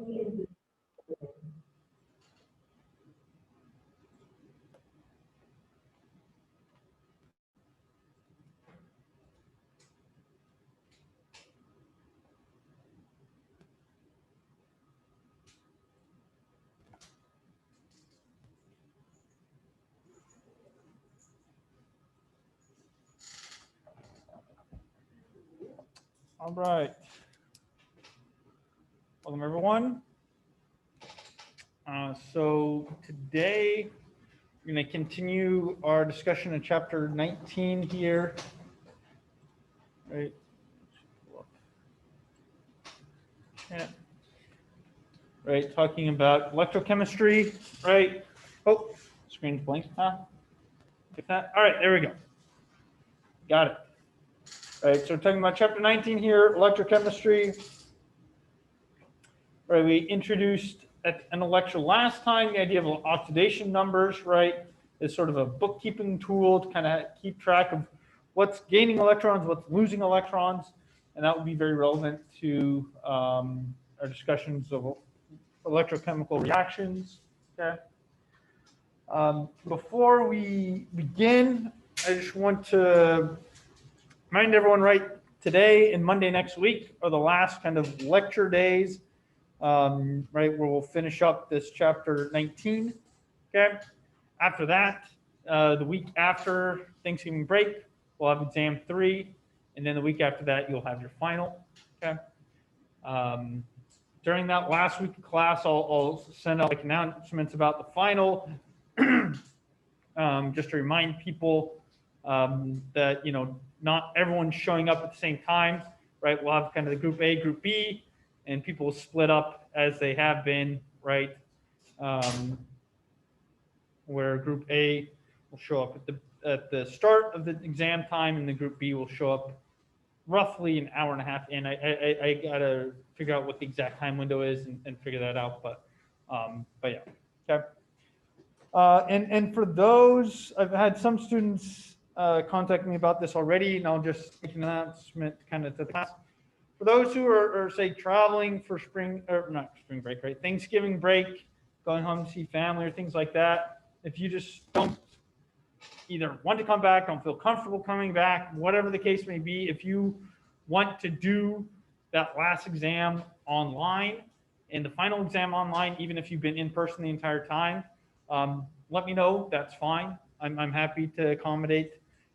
All right. Welcome, everyone. So today we're going to continue our discussion of chapter 19 here. Right. Right, talking about electrochemistry, right? Oh, screen's blank. Get that? All right, there we go. Got it. All right, so we're talking about chapter 19 here, electrochemistry. Right, we introduced in the lecture last time the idea of oxidation numbers, right? Is sort of a bookkeeping tool to kind of keep track of what's gaining electrons, what's losing electrons, and that would be very relevant to our discussions of electrochemical reactions. Okay. Before we begin, I just want to remind everyone, right, today and Monday next week are the last kind of lecture days, right, where we'll finish up this chapter 19. Okay. After that, the week after Thanksgiving break, we'll have exam 3, and then the week after that, you'll have your final. Okay. During that last week of class, I'll send out like announcements about the final, just to remind people that, you know, not everyone's showing up at the same time, right? We'll have kind of the group A, group B, and people will split up as they have been, right? Where group A will show up at the start of the exam time, and the group B will show up roughly an hour and a half in. I gotta figure out what the exact time window is and figure that out, but yeah, okay. And for those, I've had some students contact me about this already, and I'll just make an announcement kind of to the class. For those who are say traveling for spring, or not spring break, right? Thanksgiving break, going home to see family or things like that. If you just don't either want to come back, don't feel comfortable coming back, whatever the case may be, if you want to do that last exam online and the final exam online, even if you've been in person the entire time, let me know. That's fine. I'm happy to accommodate,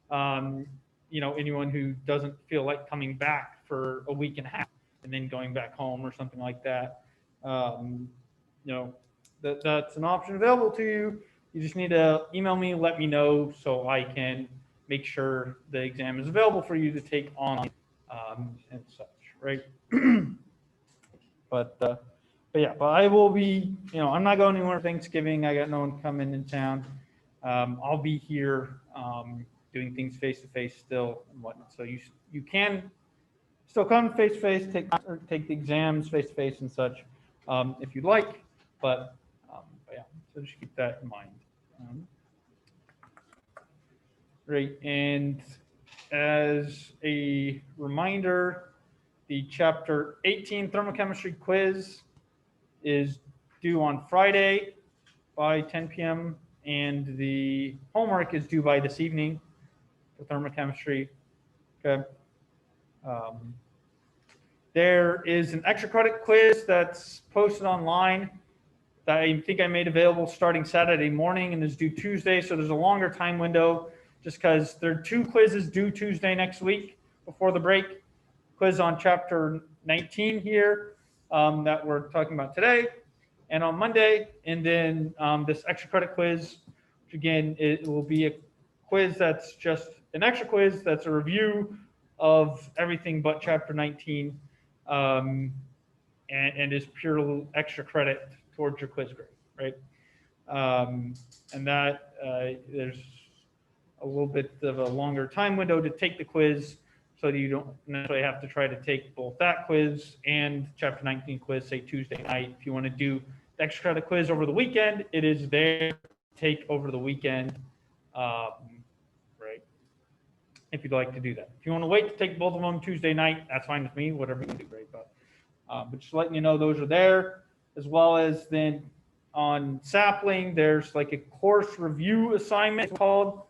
you know, anyone who doesn't feel like coming back for a week and a half and then going back home or something like that. You know, that's an option available to you. You just need to email me, let me know, so I can make sure the exam is available for you to take online and such, right? But yeah, but I will be, you know, I'm not going anywhere for Thanksgiving. I got no one coming in town. I'll be here doing things face to face still and whatnot. So you can still come face to face, take the exams face to face and such if you'd like. But yeah, so just keep that in mind. Right, and as a reminder, the chapter 18 thermochemistry quiz is due on Friday by 10 p.m. and the homework is due by this evening for thermochemistry. Okay. There is an extra credit quiz that's posted online that I think I made available starting Saturday morning and is due Tuesday. So there's a longer time window just because there are 2 quizzes due Tuesday next week before the break. Quiz on chapter 19 here that we're talking about today and on Monday. And then this extra credit quiz, which again, it will be a quiz that's just an extra quiz that's a review of everything but chapter 19 and is pure extra credit towards your quiz grade, right? And that there's a little bit of a longer time window to take the quiz so that you don't necessarily have to try to take both that quiz and chapter 19 quiz, say Tuesday night. If you want to do the extra credit quiz over the weekend, it is there to take over the weekend, right? If you'd like to do that. If you want to wait to take both of them Tuesday night, that's fine with me, whatever you do, right? But just letting you know those are there. as well as then on Sapling, there's like a course review assignment called.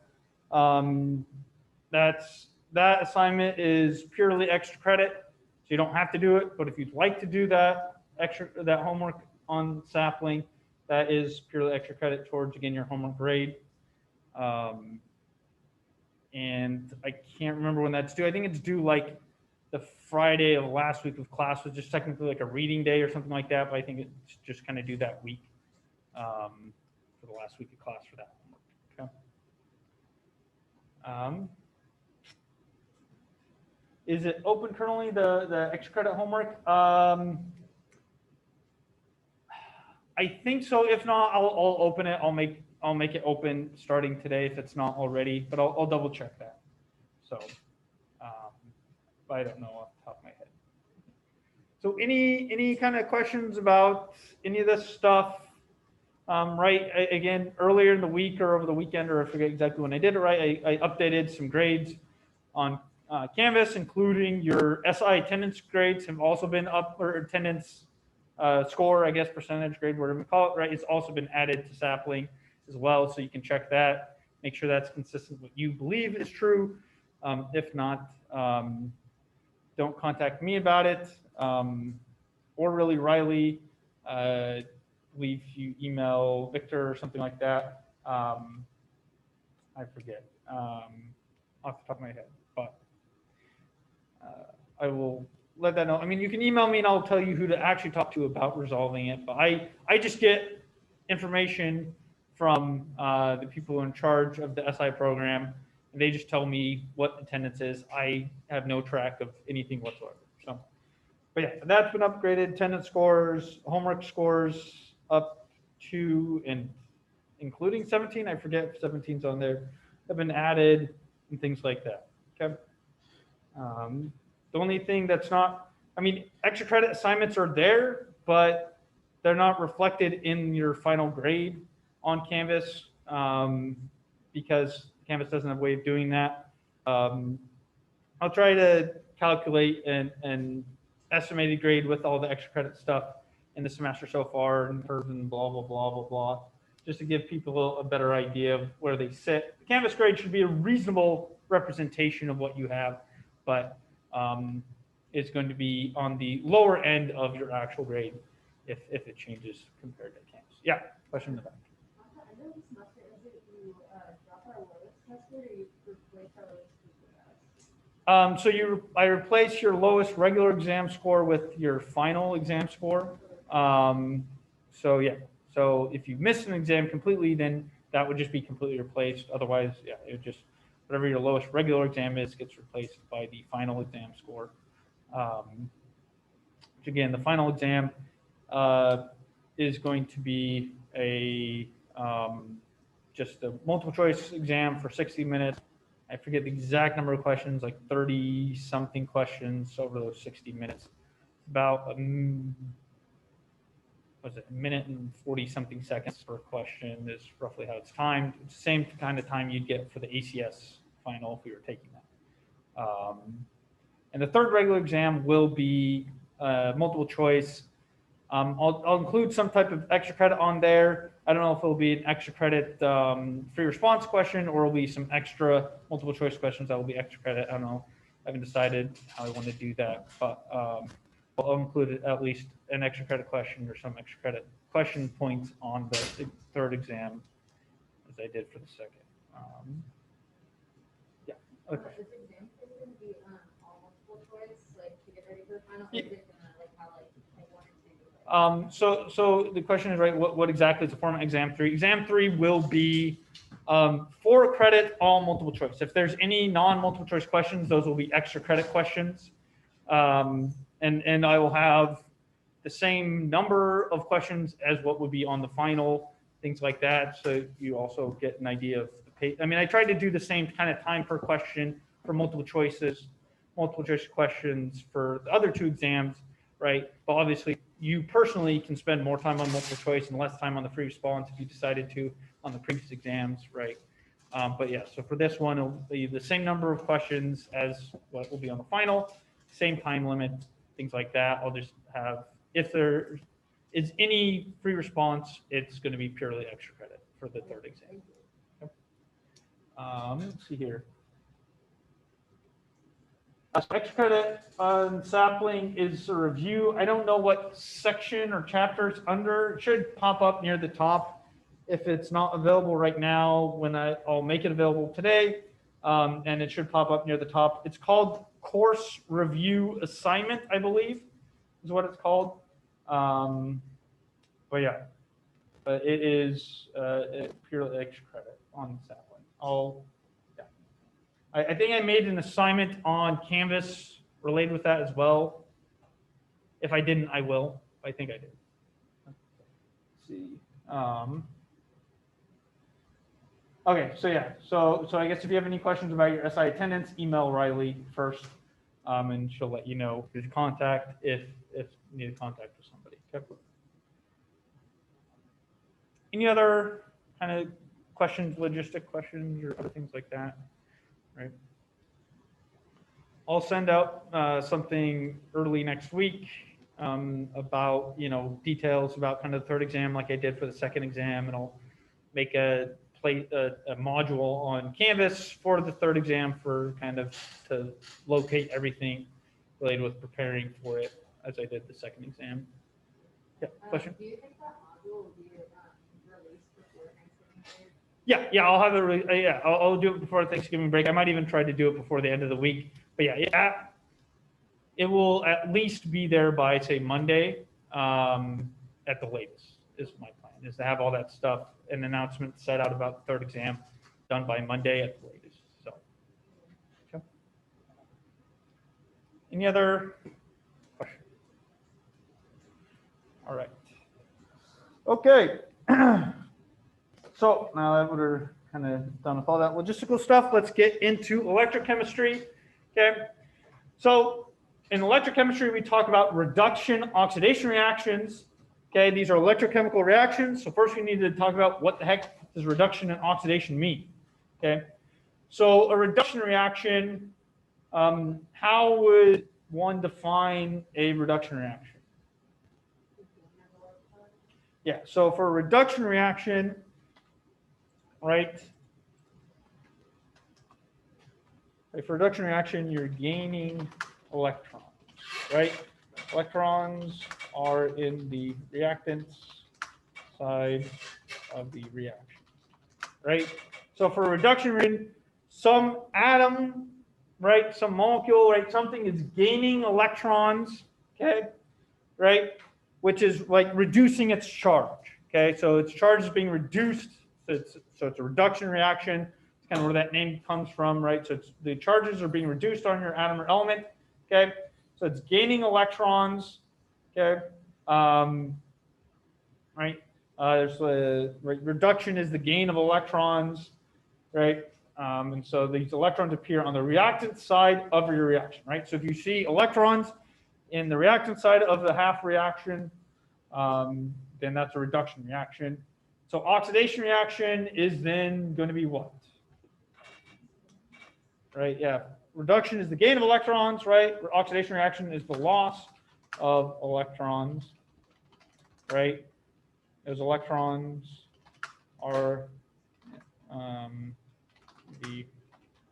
That assignment is purely extra credit, so you don't have to do it. But if you'd like to do that homework on Sapling, that is purely extra credit towards, again, your homework grade. And I can't remember when that's due. I think it's due like the Friday of last week of class, was just technically like a reading day or something like that. But I think it's just kind of due that week, for the last week of class for that homework. Okay. Is it open currently, the extra credit homework? I think so. If not, I'll open it. I'll make it open starting today if it's not already, but I'll double check that. So, I don't know off the top of my head. So any kind of questions about any of this stuff? Right, again, earlier in the week or over the weekend, or I forget exactly when I did it, right, I updated some grades on Canvas, including your SI attendance grades have also been up, or attendance score, I guess, percentage grade, whatever you call it, right? It's also been added to Sapling as well, so you can check that, make sure that's consistent with what you believe is true. If not, don't contact me about it, or really Riley. Believe you email Victor or something like that. I forget off the top of my head, but I will let that know. I mean, you can email me and I'll tell you who to actually talk to about resolving it. But I just get information from the people in charge of the SI program, and they just tell me what attendance is. I have no track of anything whatsoever. So, but yeah, that's been upgraded. Attendance scores, homework scores up to and including 17. I forget if 17's on there. Have been added and things like that. Okay. The only thing that's not, I mean, extra credit assignments are there, but they're not reflected in your final grade on Canvas, because Canvas doesn't have a way of doing that. I'll try to calculate an estimated grade with all the extra credit stuff in the semester so far, and curves and blah, blah, blah, blah, blah, just to give people a better idea of where they sit. The Canvas grade should be a reasonable representation of what you have, but it's going to be on the lower end of your actual grade if it changes compared to Canvas. Yeah, question in the back. I know this semester, is it you drop our lowest test grade, or you replace our lowest test grade? So I replace your lowest regular exam score with your final exam score. So yeah, so if you miss an exam completely, then that would just be completely replaced. Otherwise, yeah, it would just, whatever your lowest regular exam is gets replaced by the final exam score. Which again, the final exam is going to be just a multiple choice exam for 60 minutes. I forget the exact number of questions, like 30 something questions over those 60 minutes. About a minute and 40 something seconds per question is roughly how it's timed. It's the same kind of time you'd get for the ACS final if we were taking that. And the third regular exam will be multiple choice. I'll include some type of extra credit on there. I don't know if it'll be an extra credit free response question, or it'll be some extra multiple choice questions that will be extra credit. I don't know. I haven't decided how I want to do that, but I'll include at least an extra credit question or some extra credit question points on the third exam, as I did for the second. Yeah. Okay. Is the exam going to be all multiple choice, like to get ready for the final? Or is it gonna like how like one or two? So the question is, right, what exactly is the format exam 3? Exam 3 will be 4 credit, all multiple choice. If there's any non-multiple choice questions, those will be extra credit questions. And I will have the same number of questions as what would be on the final, things like that. So you also get an idea of the pace. I mean, I tried to do the same kind of time per question for multiple choice questions for the other 2 exams, right? But obviously, you personally can spend more time on multiple choice and less time on the free response if you decided to on the previous exams, right? But yeah, so for this one, it'll be the same number of questions as what will be on the final, same time limit, things like that. I'll just have, if is any free response, it's going to be purely extra credit for the third exam. Okay. Let's see here. So extra credit on sapling is a review. I don't know what section or chapter it's under. It should pop up near the top. If it's not available right now, I'll make it available today, and it should pop up near the top. It's called Course Review Assignment, I believe, is what it's called. But yeah, it is purely extra credit on sapling. I think I made an assignment on Canvas related with that as well. If I didn't, I will. I think I did. Let's see. Okay, so yeah, so I guess if you have any questions about your SI attendance, email Riley first, and she'll let you know who to contact if you need to contact with somebody. Okay. Any other kind of questions, logistic questions, or other things like that? Right. I'll send out something early next week about details about kind of the third exam, like I did for the second exam, and I'll make a module on Canvas for the third exam for kind of to locate everything related with preparing for it as I did the second exam. Yeah, question? Do you think that module will be released before Thanksgiving? Yeah, I'll have it. I'll do it before Thanksgiving break. I might even try to do it before the end of the week. But yeah, it will at least be there by say Monday at the latest. Is my plan is to have all that stuff, an announcement set out about the third exam done by Monday at the latest. So, okay. Any other questions? All right. Okay. So now that we're kind of done with all that logistical stuff, let's get into electrochemistry. Okay. So in electrochemistry, we talk about reduction oxidation reactions. Okay. These are electrochemical reactions. So first we need to talk about what the heck does reduction and oxidation mean. Okay. So a reduction reaction, how would one define a reduction reaction? Yeah. So for a reduction reaction, right? For reduction reaction, you're gaining electrons, right? Electrons are in the reactants side of the reaction, right? So for a reduction reaction, some atom, right, some molecule, right, something is gaining electrons, okay, right, which is like reducing its charge, okay? So its charge is being reduced. So it's a reduction reaction. It's kind of where that name comes from, right? So the charges are being reduced on your atom or element, okay? So it's gaining electrons, okay? Right? Reduction is the gain of electrons, right? And so these electrons appear on the reactant side of your reaction, right? So if you see electrons in the reactant side of the half reaction, then that's a reduction reaction. So oxidation reaction is then going to be what? Right, yeah. Reduction is the gain of electrons, right? Oxidation reaction is the loss of electrons, right? Those electrons are the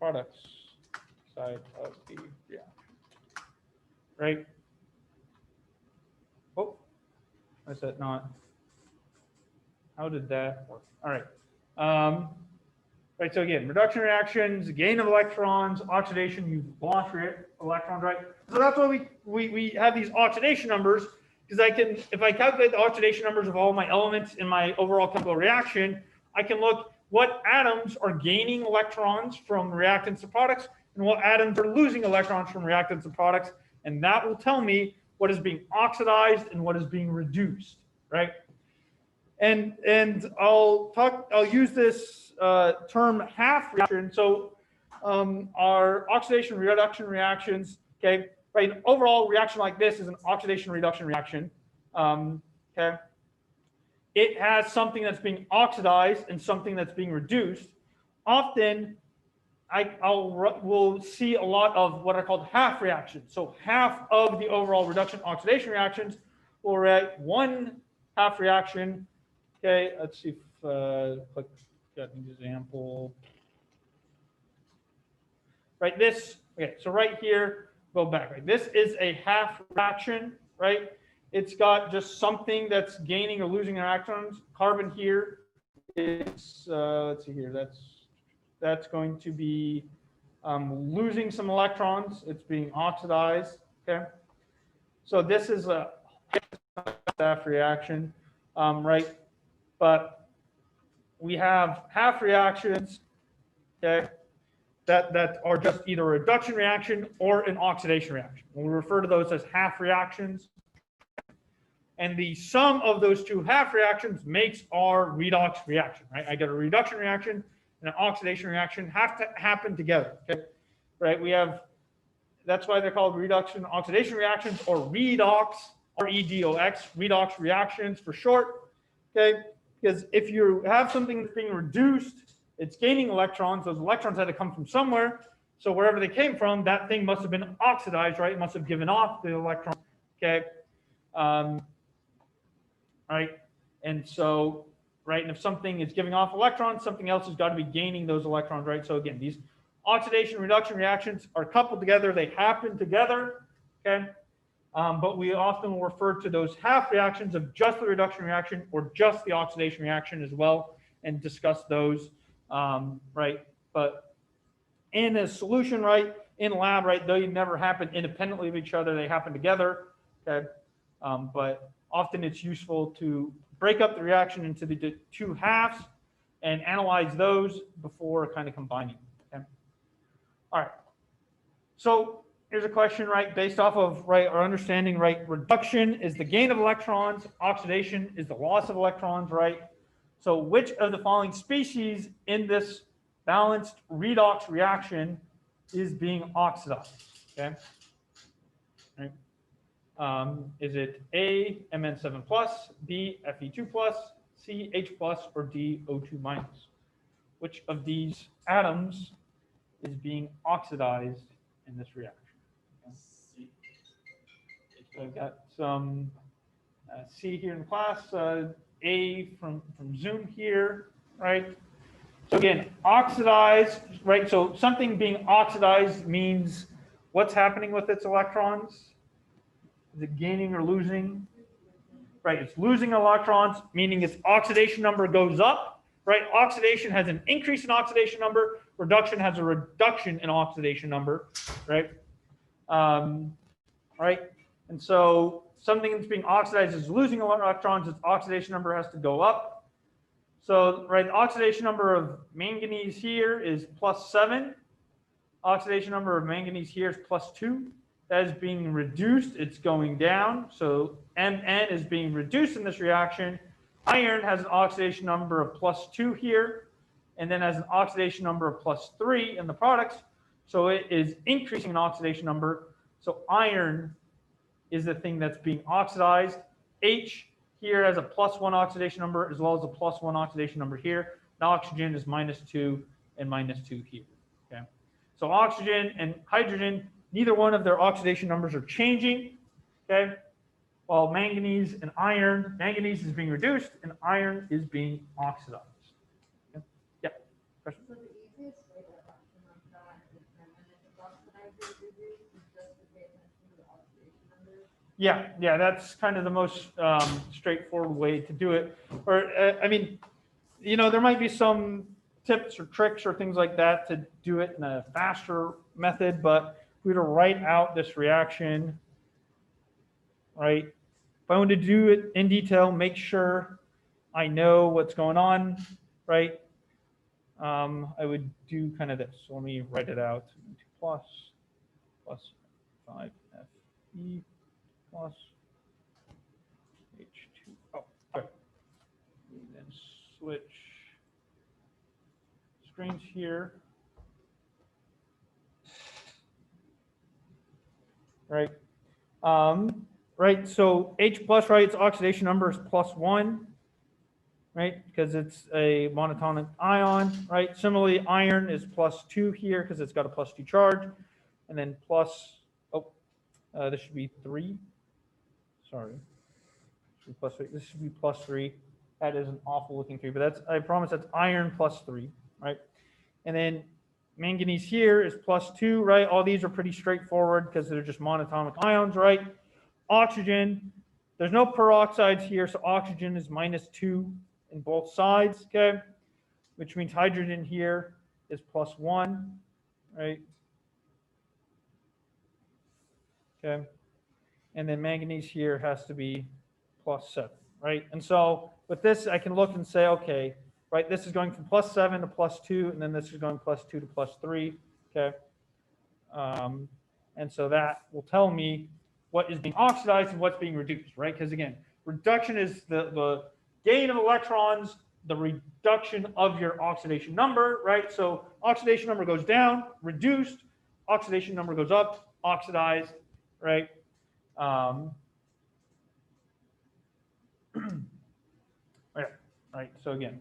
products side of the reaction, right? Oh, is that not? How did that work? All right. Right, so again, reduction reactions, gain of electrons, oxidation, you lost your electrons, right? So that's why we have these oxidation numbers, because if I calculate the oxidation numbers of all my elements in my overall chemical reaction, I can look what atoms are gaining electrons from reactants to products and what atoms are losing electrons from reactants to products, and that will tell me what is being oxidized and what is being reduced, right? And I'll use this term half reaction. So our oxidation reduction reactions, okay, right? An overall reaction like this is an oxidation reduction reaction. Okay, it has something that's being oxidized and something that's being reduced. Often, we'll see a lot of what are called half reactions. So half of the overall reduction oxidation reactions will react one half reaction. Okay, let's see if click got an example. Right, this, okay, so right here, go back, right? This is a half reaction, right? It's got just something that's gaining or losing electrons. Carbon here is, let's see here, that's going to be losing some electrons. It's being oxidized, okay? So this is a half reaction, right? But we have half reactions, okay, that are just either a reduction reaction or an oxidation reaction. We refer to those as half reactions. And the sum of those two half reactions makes our redox reaction, right? I get a reduction reaction and an oxidation reaction have to happen together, okay? Right? We have, that's why they're called reduction oxidation reactions, or redox, R-E-D-O-X, redox reactions for short, okay? Because if you have something that's being reduced, it's gaining electrons. Those electrons had to come from somewhere. So wherever they came from, that thing must have been oxidized, right? It must have given off the electron, okay? Right? And so, right, and if something is giving off electrons, something else has got to be gaining those electrons, right? So again, these oxidation reduction reactions are coupled together. They happen together, okay? But we often will refer to those half reactions of just the reduction reaction or just the oxidation reaction as well, and discuss those, right? But in a solution, right, in lab, right, they never happen independently of each other. They happen together, okay? But often it's useful to break up the reaction into the two halves and analyze those before kind of combining, okay? All right. So here's a question, right, based off of, right, our understanding, right, reduction is the gain of electrons, oxidation is the loss of electrons, right? So which of the following species in this balanced redox reaction is being oxidized, okay? Right. Is it A, Mn7 plus, B, Fe2 plus, C, H plus, or D, O2 minus? Which of these atoms is being oxidized in this reaction? Okay. So I've got some C here in the class, A from Zoom here, right? So again, oxidized, right? So something being oxidized means what's happening with its electrons? Is it gaining or losing? Right, it's losing electrons, meaning its oxidation number goes up, right? Oxidation has an increase in oxidation number. Reduction has a reduction in oxidation number, right? Right, and so something that's being oxidized is losing electrons. Its oxidation number has to go up. So, right, the oxidation number of manganese here is +7. Oxidation number of manganese here is +2. That is being reduced, it's going down. So Mn is being reduced in this reaction. Iron has an oxidation number of +2 here, and then has an oxidation number of +3 in the products. So it is increasing in oxidation number. So iron is the thing that's being oxidized. H here has a +1 oxidation number as well as a +1 oxidation number here. And oxygen is -2 and -2 here. Okay. So oxygen and hydrogen, neither one of their oxidation numbers are changing, okay? While manganese and iron, manganese is being reduced and iron is being oxidized. Okay? Yeah, question? So the easiest way to optimize that and determine if it's oxidized or reduced is just to pay attention to the oxidation numbers. Yeah, that's kind of the most straightforward way to do it. Or, I mean, you know, there might be some tips or tricks or things like that to do it in a faster method, but if we were to write out this reaction, right? If I want to do it in detail, make sure I know what's going on, right? I would do kind of this. So let me write it out. 2 plus 5Fe plus H2. Oh, okay. And then switch screens here. Right. Right. So H plus, right? Its oxidation number is +1, right? Because it's a monatomic ion, right? Similarly, iron is +2 here because it's got a +2 charge, and then this should be 3. Sorry. +3. This should be +3. That is an awful looking 3, but that's, I promise that's iron +3, right? And then manganese here is +2, right? All these are pretty straightforward because they're just monatomic ions, right? Oxygen, there's no peroxides here, so oxygen is -2 in both sides, okay? Which means hydrogen here is +1, right? Okay. And then manganese here has to be +7, right? And so with this, I can look and say, okay, right, this is going from +7 to +2, and then this is going +2 to +3, okay? And so that will tell me what is being oxidized and what's being reduced, right? Because again, reduction is the gain of electrons, the reduction of your oxidation number, right? So oxidation number goes down, reduced, oxidation number goes up, oxidized, right? Right. So again,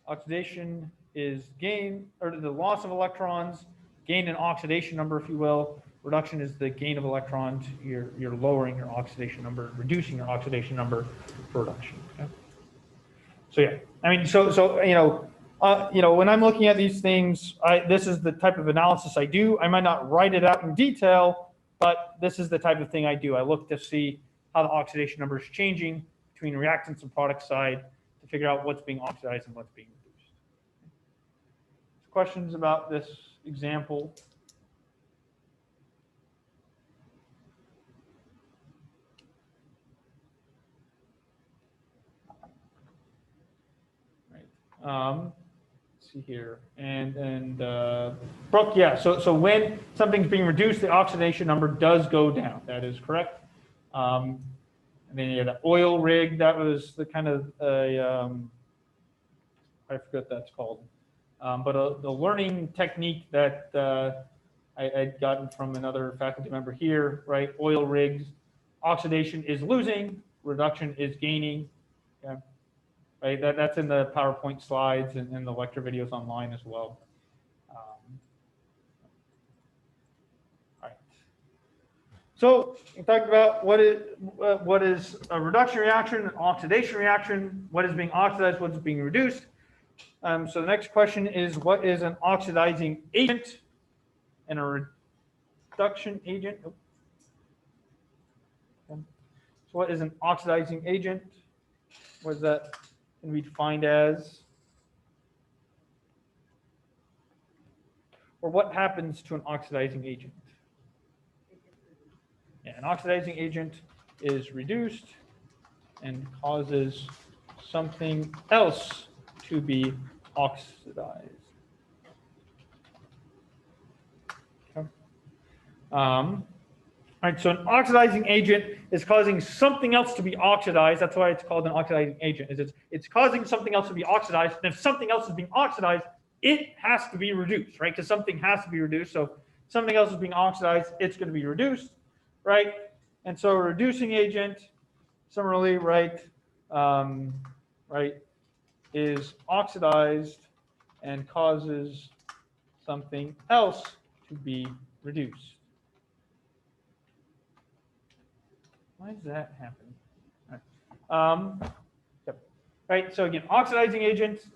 oxidation is gain, or the loss of electrons, gain in oxidation number, if you will. Reduction is the gain of electrons. You're lowering your oxidation number, reducing your oxidation number for reduction. Okay? So yeah, I mean, so when I'm looking at these things, this is the type of analysis I do. I might not write it out in detail, but this is the type of thing I do. I look to see how the oxidation number is changing between reactants and product side to figure out what's being oxidized and what's being reduced. Questions about this example? Right. Let's see here. And Brooke, yeah. So when something's being reduced, the oxidation number does go down. That is correct. And then you had the oil rig. That was the kind of I forget what that's called. But the learning technique that I'd gotten from another faculty member here, right? Oil rigs, oxidation is losing, reduction is gaining. Okay? Right? That's in the PowerPoint slides and the lecture videos online as well. So we talked about what is a reduction reaction, an oxidation reaction, what is being oxidized, what is being reduced. So the next question is, what is an oxidizing agent and a reduction agent? So what is an oxidizing agent? What is that can be defined as? Or what happens to an oxidizing agent? Yeah, an oxidizing agent is reduced and causes something else to be oxidized. Okay. All right, so an oxidizing agent is causing something else to be oxidized. That's why it's called an oxidizing agent. It's causing something else to be oxidized, and if something else is being oxidized, it has to be reduced, right? Because something has to be reduced. So something else is being oxidized, it's going to be reduced, right? And so a reducing agent, similarly, right, is oxidized and causes something else to be reduced. Why does that happen? All right. Yep. Right. So again, oxidizing agents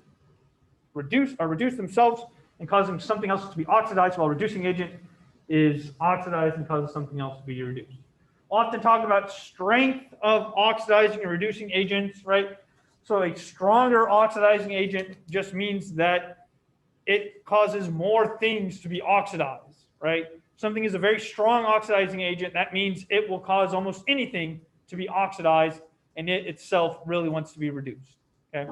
reduce themselves and causing something else to be oxidized, while reducing agent is oxidized and causes something else to be reduced. Often talk about strength of oxidizing and reducing agents, right? So a stronger oxidizing agent just means that it causes more things to be oxidized, right? Something is a very strong oxidizing agent. That means it will cause almost anything to be oxidized, and it itself really wants to be reduced, okay?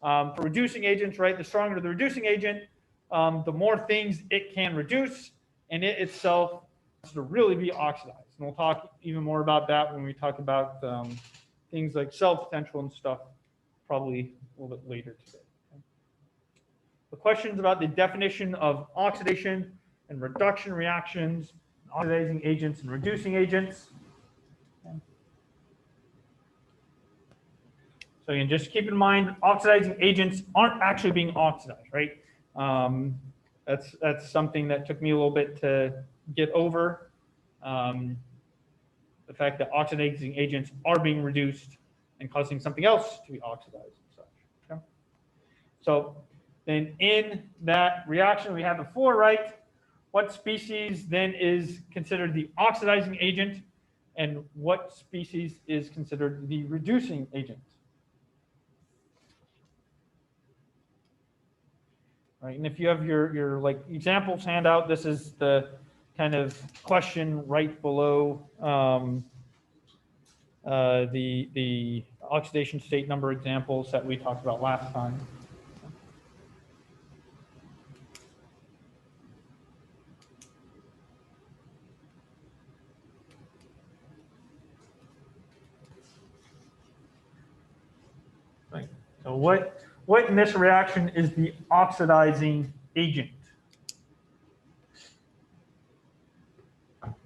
For reducing agents, right, the stronger the reducing agent, the more things it can reduce, and it itself wants to really be oxidized. And we'll talk even more about that when we talk about things like cell potential and stuff, probably a little bit later today. Okay? The questions about the definition of oxidation and reduction reactions, oxidizing agents and reducing agents. Okay. So again, just keep in mind, oxidizing agents aren't actually being oxidized, right? That's something that took me a little bit to get over. the fact that oxidizing agents are being reduced and causing something else to be oxidized and such. Okay? So then in that reaction we had before, right? What species then is considered the oxidizing agent and what species is considered the reducing agent? Right, and if you have your like examples handout, this is the kind of question right below the oxidation state number examples that we talked about last time. Right. So what in this reaction is the oxidizing agent? All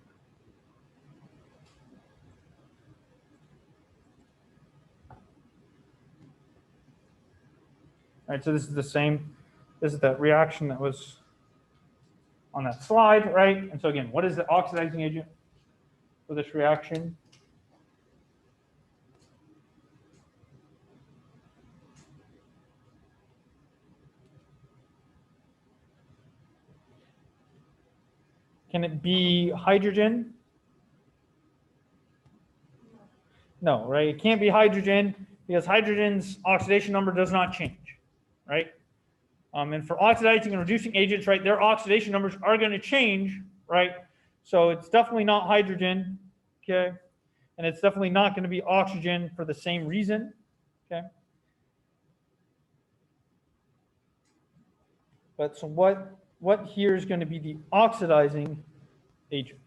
right, so this is the same. This is that reaction that was on that slide, right? And so again, what is the oxidizing agent for this reaction? Can it be hydrogen? No, right? It can't be hydrogen because hydrogen's oxidation number does not change, right? And for oxidizing and reducing agents, right, their oxidation numbers are going to change, right? So it's definitely not hydrogen, okay? And it's definitely not going to be oxygen for the same reason, okay? But so what here is going to be the oxidizing agent?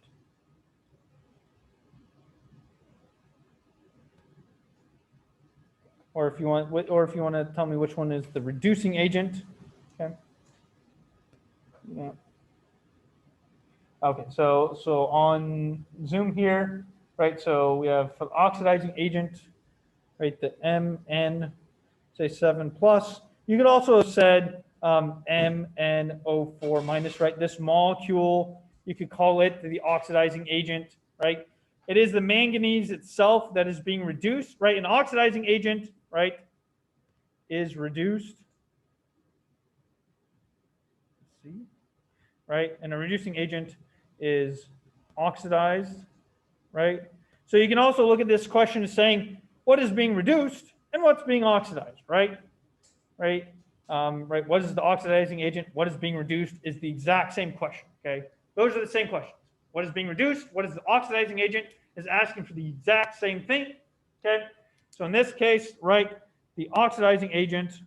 Or if you want to tell me which one is the reducing agent, okay? Yeah. Okay, so on Zoom here, right? So we have for the oxidizing agent, right? The Mn, say 7 plus. You could also have said MnO4 minus, right? This molecule, you could call it the oxidizing agent, right? It is the manganese itself that is being reduced, right? An oxidizing agent, right, is reduced. Let's see, right? And a reducing agent is oxidized, right? So you can also look at this question as saying what is being reduced and what's being oxidized, right? Right? Right? What is the oxidizing agent? What is being reduced is the exact same question, okay? Those are the same questions. What is being reduced? What is the oxidizing agent? Is asking for the exact same thing, okay? So in this case, right, the oxidizing agent,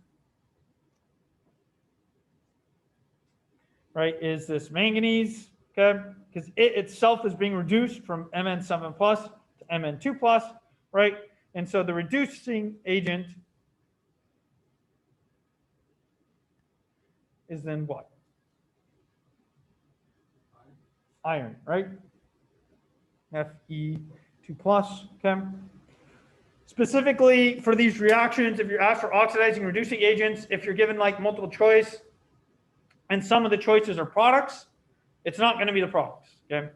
right, is this manganese, okay? Because it itself is being reduced from Mn7 plus to Mn2 plus, right? And so the reducing agent is then what? Iron, right? Fe2 plus, okay? Specifically for these reactions, if you're asked for oxidizing reducing agents, if you're given like multiple choice and some of the choices are products, it's not going to be the products, okay?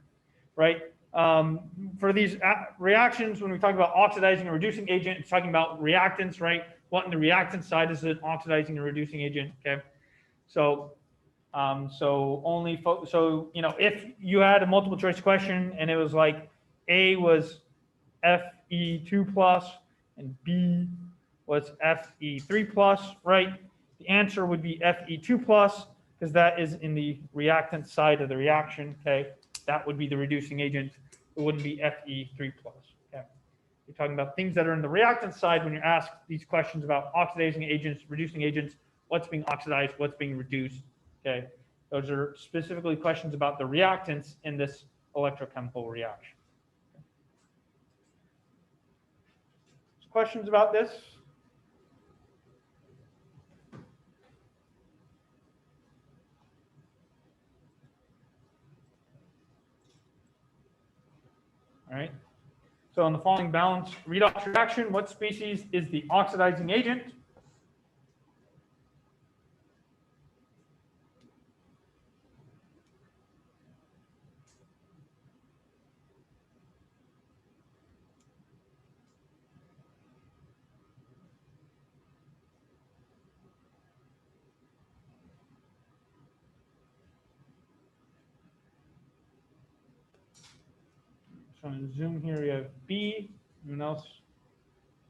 Right? For these reactions, when we talk about oxidizing and reducing agent, it's talking about reactants, right? What in the reactant side is an oxidizing and reducing agent, okay? So if you had a multiple choice question and it was like A was Fe2 plus and B was Fe3 plus, right? The answer would be Fe2 plus because that is in the reactant side of the reaction, okay? That would be the reducing agent. It wouldn't be Fe3 plus, okay? You're talking about things that are in the reactant side when you're asked these questions about oxidizing agents, reducing agents, what's being oxidized, what's being reduced, okay? Those are specifically questions about the reactants in this electrochemical reaction. Questions about this? All right. So in the following balanced redox reaction, what species is the oxidizing agent? just want to zoom here. We have B. Anyone else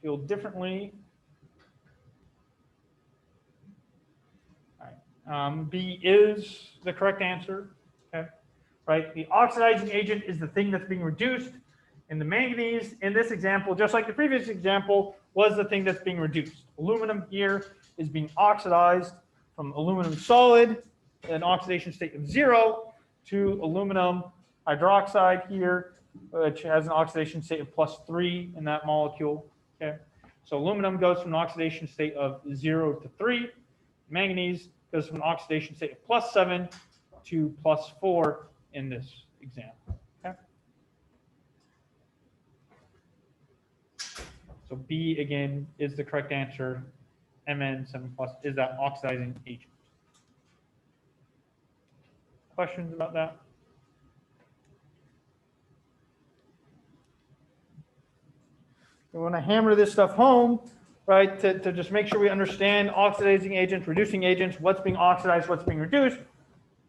feel differently? All right. B is the correct answer. Okay. Right. The oxidizing agent is the thing that's being reduced. And the manganese in this example, just like the previous example, was the thing that's being reduced. Aluminum here is being oxidized from aluminum solid, an oxidation state of 0, to aluminum hydroxide here, which has an oxidation state of +3 in that molecule. Okay, so aluminum goes from an oxidation state of 0 to 3. Manganese goes from an oxidation state of +7 to +4 in this example. Okay. So B again is the correct answer. Mn7+ is that oxidizing agent. Questions about that? We want to hammer this stuff home, right, to just make sure we understand oxidizing agents, reducing agents, what's being oxidized, what's being reduced.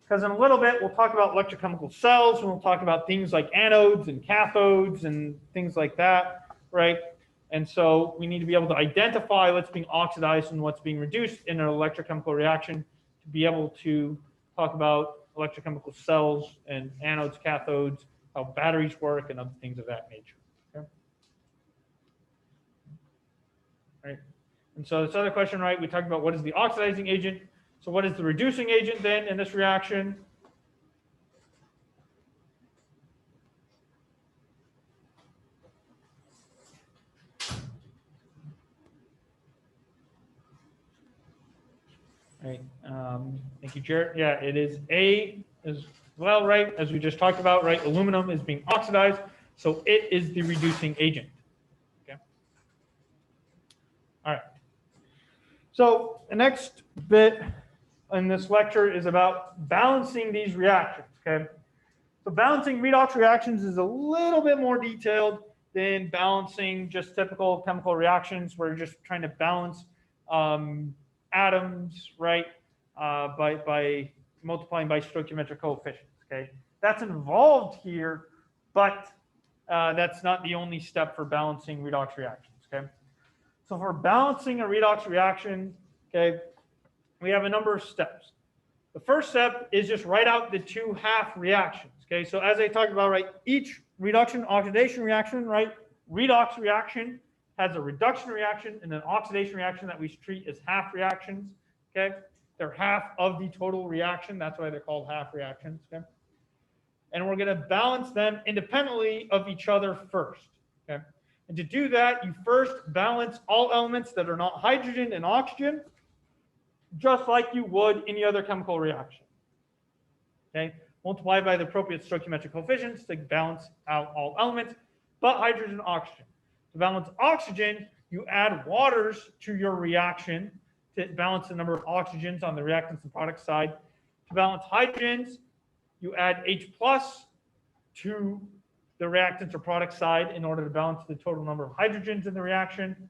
Because in a little bit, we'll talk about electrochemical cells, and we'll talk about things like anodes and cathodes and things like that, right? And so we need to be able to identify what's being oxidized and what's being reduced in an electrochemical reaction to be able to talk about electrochemical cells and anodes, cathodes, how batteries work, and other things of that nature. Okay? Right. And so this other question, right, we talked about what is the oxidizing agent. So what is the reducing agent then in this reaction? Right. Thank you, Jared. Yeah, it is A as well, right? As we just talked about, right? Aluminum is being oxidized, so it is the reducing agent. Okay. All right. So the next bit in this lecture is about balancing these reactions. Okay. So balancing redox reactions is a little bit more detailed than balancing just typical chemical reactions, where you're just trying to balance atoms, right, by multiplying by stoichiometric coefficients. Okay, that's involved here, but that's not the only step for balancing redox reactions. Okay, so for balancing a redox reaction, okay, we have a number of steps. The first step is just write out the two half reactions. Okay, so as I talked about, right, each reduction oxidation reaction, right, redox reaction has a reduction reaction and an oxidation reaction that we treat as half reactions. Okay, they're half of the total reaction. That's why they're called half reactions. Okay, and we're going to balance them independently of each other first. Okay, and to do that, you first balance all elements that are not hydrogen and oxygen, just like you would any other chemical reaction. Okay, multiply by the appropriate stoichiometric coefficients to balance out all elements, but hydrogen and oxygen. To balance oxygen, you add waters to your reaction to balance the number of oxygens on the reactants and product side. To balance hydrogens, you add H plus to the reactants or product side in order to balance the total number of hydrogens in the reaction.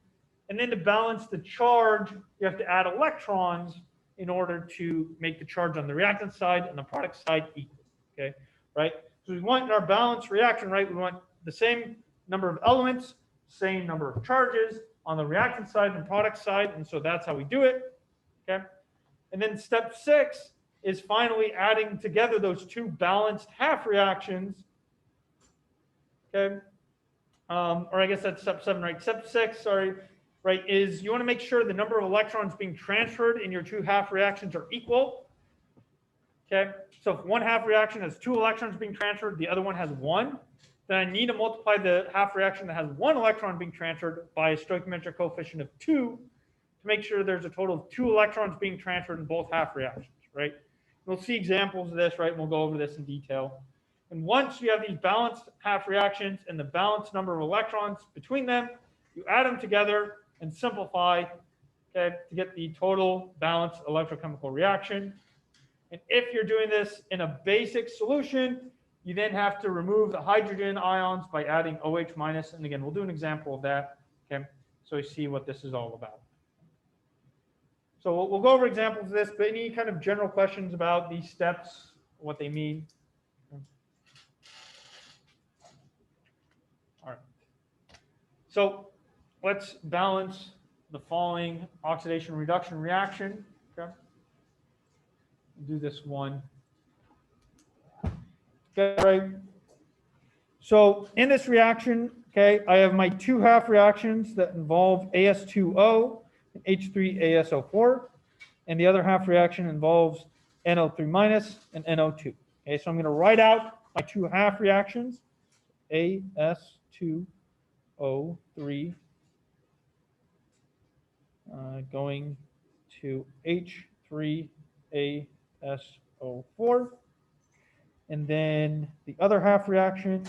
And then to balance the charge, you have to add electrons in order to make the charge on the reactant side and the product side equal. Okay, right? So we want in our balanced reaction, right, we want the same number of elements, same number of charges on the reactant side and product side, and so that's how we do it. Okay, and then step 6 is finally adding together those two balanced half reactions. Okay, or I guess that's step 7, right? Step 6, sorry, right, is you want to make sure the number of electrons being transferred in your two half reactions are equal. Okay, so if one half reaction has 2 electrons being transferred, the other one has 1, then I need to multiply the half reaction that has 1 electron being transferred by a stoichiometric coefficient of 2 to make sure there's a total of 2 electrons being transferred in both half reactions, right? We'll see examples of this, right? And we'll go over this in detail. And once you have these balanced half reactions and the balanced number of electrons between them, you add them together and simplify, okay, to get the total balanced electrochemical reaction. And if you're doing this in a basic solution, you then have to remove the hydrogen ions by adding OH minus. And again, we'll do an example of that. Okay, so you see what this is all about. So we'll go over examples of this, but any kind of general questions about these steps, what they mean? So let's balance the following oxidation reduction reaction. Okay. Do this one. Okay, right. So in this reaction, okay, I have my two half reactions that involve AS2O and H3ASO4, and the other half reaction involves NO3 minus and NO2. Okay, so I'm going to write out my two half reactions, AS2O3 going to H3ASO4. And then the other half reaction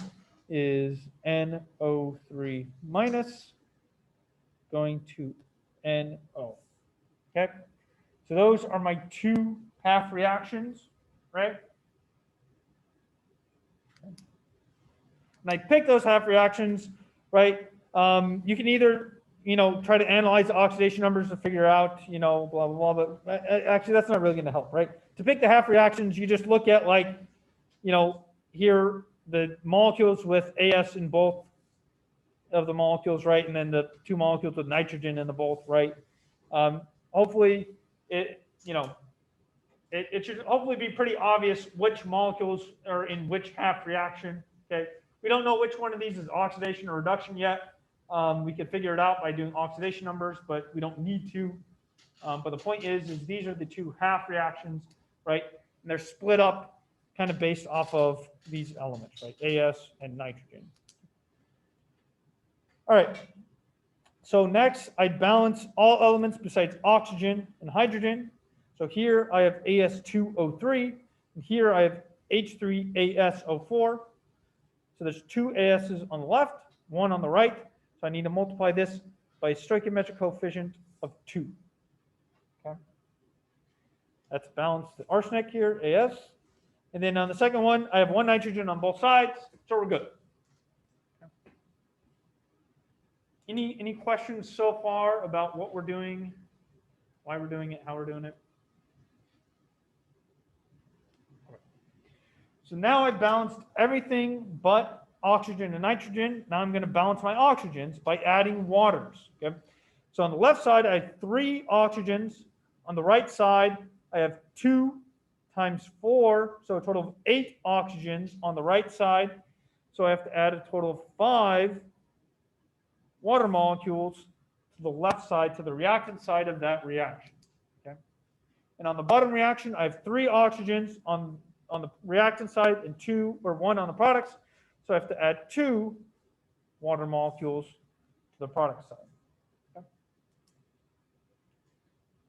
is NO3 minus going to NO. Okay, so those are my two half reactions, right? And I pick those half reactions, right? You can either, try to analyze the oxidation numbers to figure out, blah, blah, blah, but actually that's not really going to help, right? To pick the half reactions, you just look at here the molecules with AS in both of the molecules, right? And then the two molecules with nitrogen in the both, right? Hopefully it should hopefully be pretty obvious which molecules are in which half reaction, okay? We don't know which one of these is oxidation or reduction yet. We can figure it out by doing oxidation numbers, but we don't need to. But the point is these are the two half reactions, right? And they're split up kind of based off of these elements, right? AS and nitrogen. All right. So next, I balance all elements besides oxygen and hydrogen. So here I have AS2O3, and here I have H3ASO4. So there's two AS's on the left, one on the right. So I need to multiply this by a stoichiometric coefficient of 2. Okay. That's balanced the arsenic here, AS. And then on the second one, I have one nitrogen on both sides, so we're good. Okay. Any questions so far about what we're doing, why we're doing it, how we're doing it? Okay. So now I've balanced everything but oxygen and nitrogen. Now I'm going to balance my oxygens by adding waters. Okay. So on the left side, I have 3 oxygens. On the right side, I have 2 times 4, so a total of 8 oxygens on the right side. So I have to add a total of 5 water molecules to the left side, to the reactant side of that reaction. Okay? And on the bottom reaction, I have 3 oxygens on the reactant side and 1 on the products. So I have to add 2 water molecules to the product side. Okay?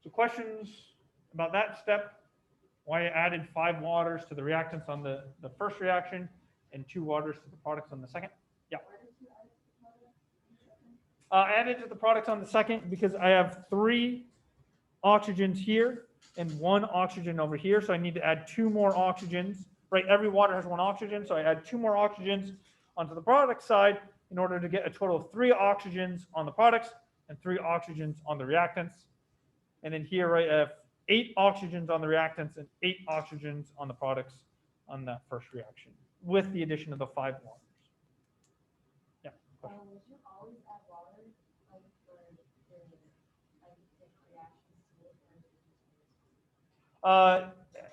So questions about that step? Why I added 5 waters to the reactants on the first reaction and 2 waters to the products on the second? Yeah. I added to the products on the second because I have 3 oxygens here and 1 oxygen over here. So I need to add 2 more oxygens, right? Every water has 1 oxygen. So I add 2 more oxygens onto the product side in order to get a total of 3 oxygens on the products and 3 oxygens on the reactants. And then here, right, I have 8 oxygens on the reactants and 8 oxygens on the products on that first reaction with the addition of the 5 waters. Yeah. Would you always add water, like for the reactions?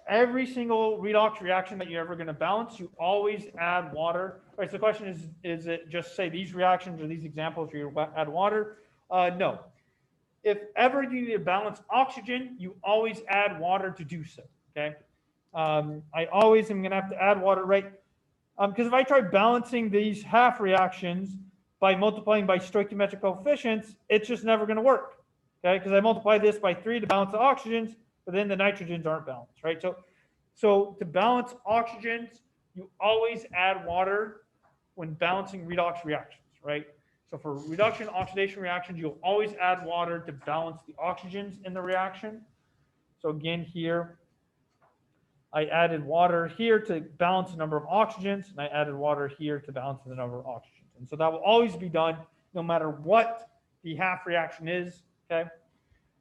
Every single redox reaction that you're ever going to balance, you always add water. All right, so the question is it just say these reactions or these examples where you add water? No. If ever you need to balance oxygen, you always add water to do so, okay? I always am going to have to add water, right? Because if I try balancing these half reactions by multiplying by stoichiometric coefficients, it's just never going to work, okay? Because I multiply this by 3 to balance the oxygens, but then the nitrogens aren't balanced, right? So to balance oxygens, you always add water when balancing redox reactions, right? So for reduction oxidation reactions, you'll always add water to balance the oxygens in the reaction. So again, here, I added water here to balance the number of oxygens, and I added water here to balance the number of oxygens. And so that will always be done no matter what the half reaction is, okay?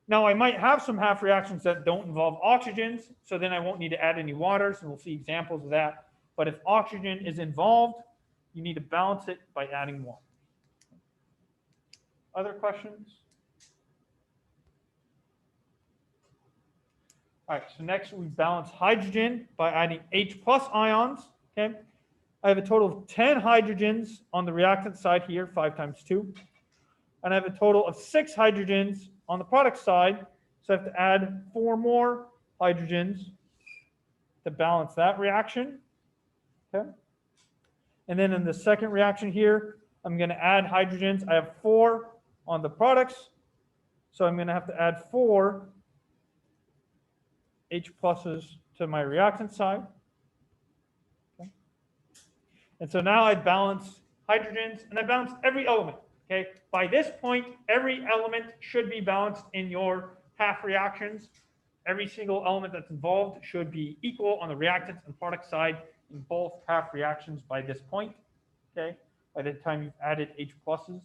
Now, I might have some half reactions that don't involve oxygens, so then I won't need to add any waters, and we'll see examples of that. But if oxygen is involved, you need to balance it by adding water. Other questions? All right, so next we balance hydrogen by adding H plus ions, okay? I have a total of 10 hydrogens on the reactant side here, 5 times 2. And I have a total of 6 hydrogens on the product side, so I have to add 4 more hydrogens to balance that reaction, okay? And then in the second reaction here, I'm going to add hydrogens. I have 4 on the products, so I'm going to have to add 4 H pluses to my reactant side. Okay. And so now I balance hydrogens, and I balance every element. Okay. By this point, every element should be balanced in your half reactions. Every single element that's involved should be equal on the reactants and product side in both half reactions by this point. Okay. By the time you've added H pluses.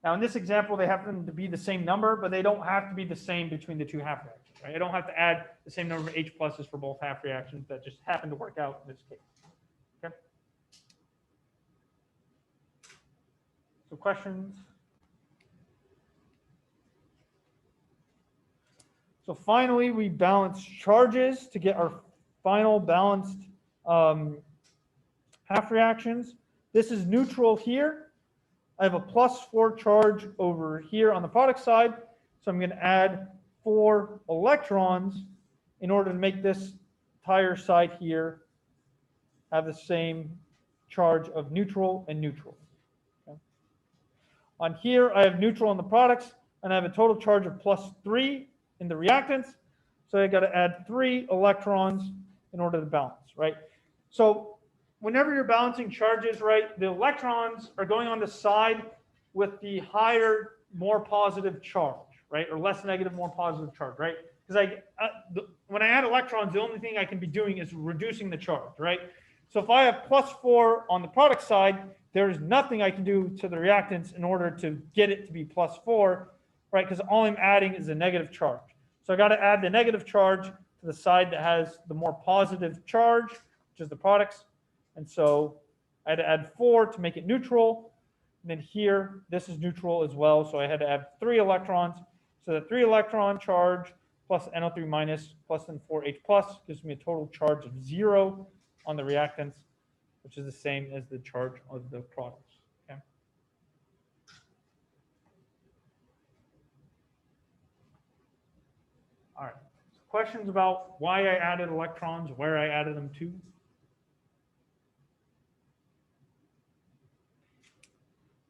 Now, in this example, they happen to be the same number, but they don't have to be the same between the two half reactions. Right? I don't have to add the same number of H pluses for both half reactions. That just happen to work out in this case. Okay. So questions? So finally, we balance charges to get our final balanced half reactions. This is neutral here. I have a +4 charge over here on the product side, so I'm going to add 4 electrons in order to make this entire side here have the same charge of neutral and neutral. Okay. On here, I have neutral on the products, and I have a total charge of +3 in the reactants, so I got to add 3 electrons in order to balance, right? So whenever you're balancing charges, right, the electrons are going on the side with the higher, more positive charge, right, or less negative, more positive charge, right? Because when I add electrons, the only thing I can be doing is reducing the charge, right? So if I have +4 on the product side, there's nothing I can do to the reactants in order to get it to be +4, right? Because all I'm adding is a negative charge. So I got to add the negative charge to the side that has the more positive charge, which is the products. And so I had to add 4 to make it neutral. And then here, this is neutral as well. So I had to add 3 electrons. So the 3 electron charge plus NO3 minus plus then 4H plus gives me a total charge of 0 on the reactants, which is the same as the charge of the products. Okay. All right. So questions about why I added electrons, where I added them to?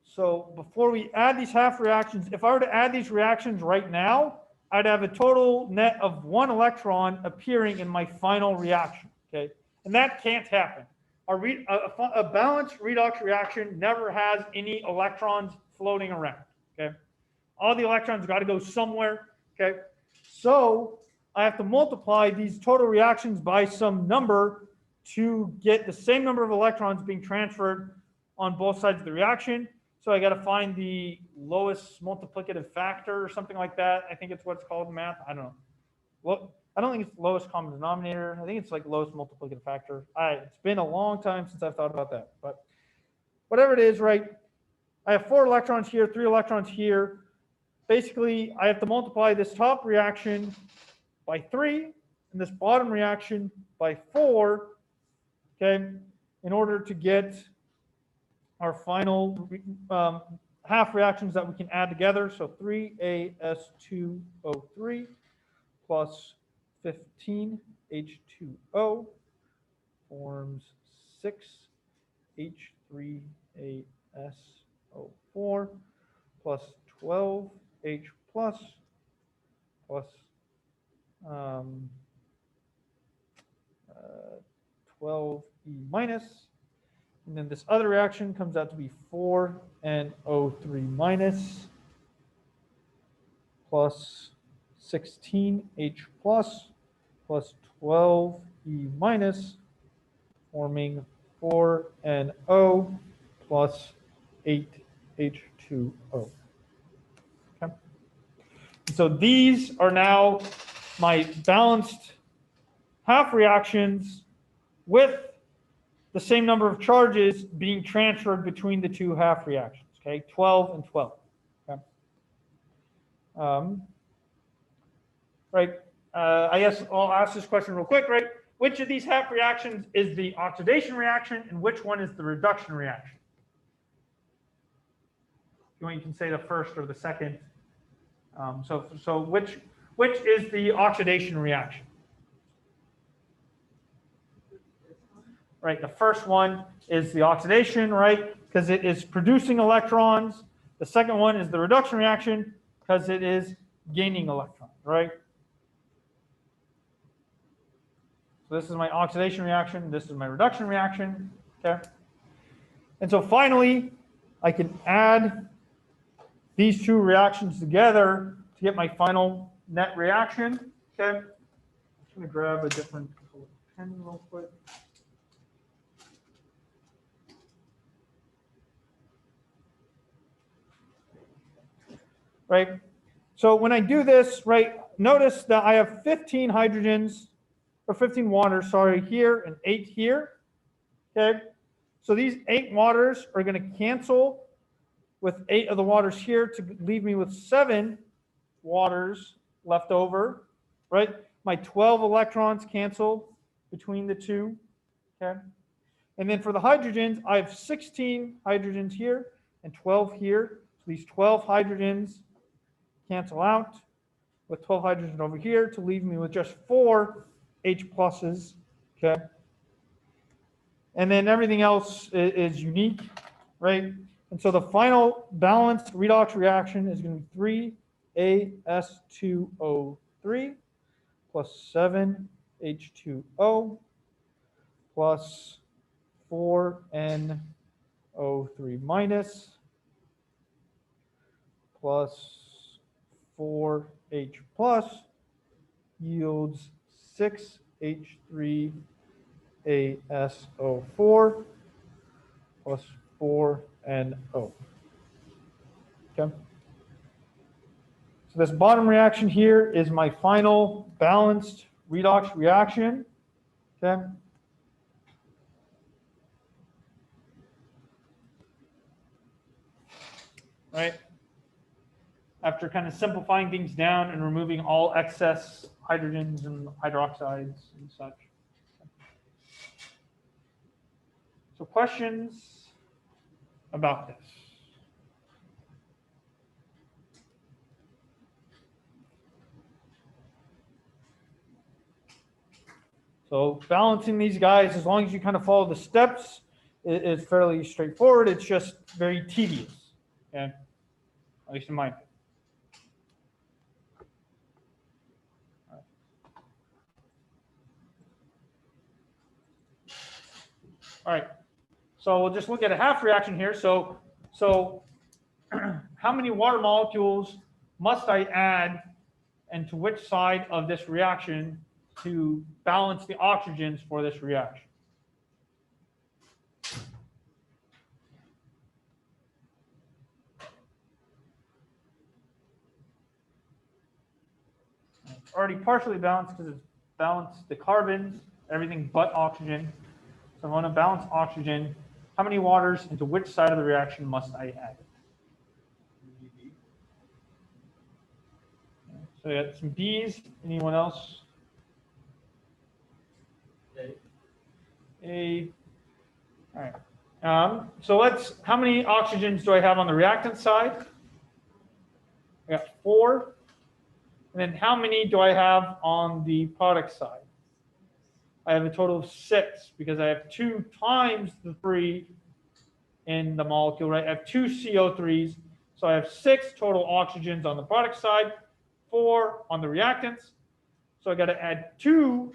So before we add these half reactions, if I were to add these reactions right now, I'd have a total net of 1 electron appearing in my final reaction, okay? And that can't happen. A balanced redox reaction never has any electrons floating around, okay? All the electrons got to go somewhere, okay? So I have to multiply these total reactions by some number to get the same number of electrons being transferred on both sides of the reaction. So I got to find the lowest multiplicative factor or something like that. I think it's what's called in math. I don't know. Well, I don't think it's lowest common denominator. I think it's like lowest multiplicative factor. It's been a long time since I've thought about that. But whatever it is, right? I have 4 electrons here, 3 electrons here. Basically, I have to multiply this top reaction by 3 and this bottom reaction by 4, okay, in order to get our final half reactions that we can add together. So 3As2O3 plus 15H2O forms 6H3ASO4 plus 12H plus 12E minus. And then this other reaction comes out to be 4NO3 minus plus 16H plus 12E minus, forming 4NO plus 8H2O. Okay. So these are now my balanced half reactions with the same number of charges being transferred between the two half reactions. Okay, 12 and 12. Okay. Right. I guess I'll ask this question real quick, right? Which of these half reactions is the oxidation reaction and which one is the reduction reaction? You can say the first or the second. So which is the oxidation reaction? Right, the first one is the oxidation, right? Because it is producing electrons. The second one is the reduction reaction because it is gaining electrons, right? So this is my oxidation reaction. This is my reduction reaction, okay? And so finally, I can add these two reactions together to get my final net reaction, okay? I'm just going to grab a different pen real quick. Right? So when I do this, right, notice that I have 15 hydrogens, or 15 waters, sorry, here and 8 here. Okay? So these 8 waters are going to cancel with 8 of the waters here to leave me with 7 waters left over, right? My 12 electrons cancel between the two, okay? And then for the hydrogens, I have 16 hydrogens here and 12 here. So these 12 hydrogens cancel out with 12 hydrogen over here to leave me with just 4 H pluses, okay? And then everything else is unique, right? And so the final balanced redox reaction is going to be 3AS2O3 plus 7H2O plus 4NO3 minus plus 4H plus yields 6H3ASO4 plus 4NO. Okay. So this bottom reaction here is my final balanced redox reaction. Okay. Right. After kind of simplifying things down and removing all excess hydrogens and hydroxides and such. So questions about this? So balancing these guys, as long as you kind of follow the steps, it's fairly straightforward. It's just very tedious, okay? At least in my opinion. All right, so we'll just look at a half reaction here. So how many water molecules must I add and to which side of this reaction to balance the oxygens for this reaction? It's already partially balanced because it's balanced the carbons, everything but oxygen. So I want to balance oxygen. How many waters into which side of the reaction must I add? So I got some B's. Anyone else? A. All right. So how many oxygens do I have on the reactant side? I got 4. And then how many do I have on the product side? I have a total of 6 because I have 2 times the 3 in the molecule, right? I have 2 CO3s. So I have 6 total oxygens on the product side, 4 on the reactants. So I got to add 2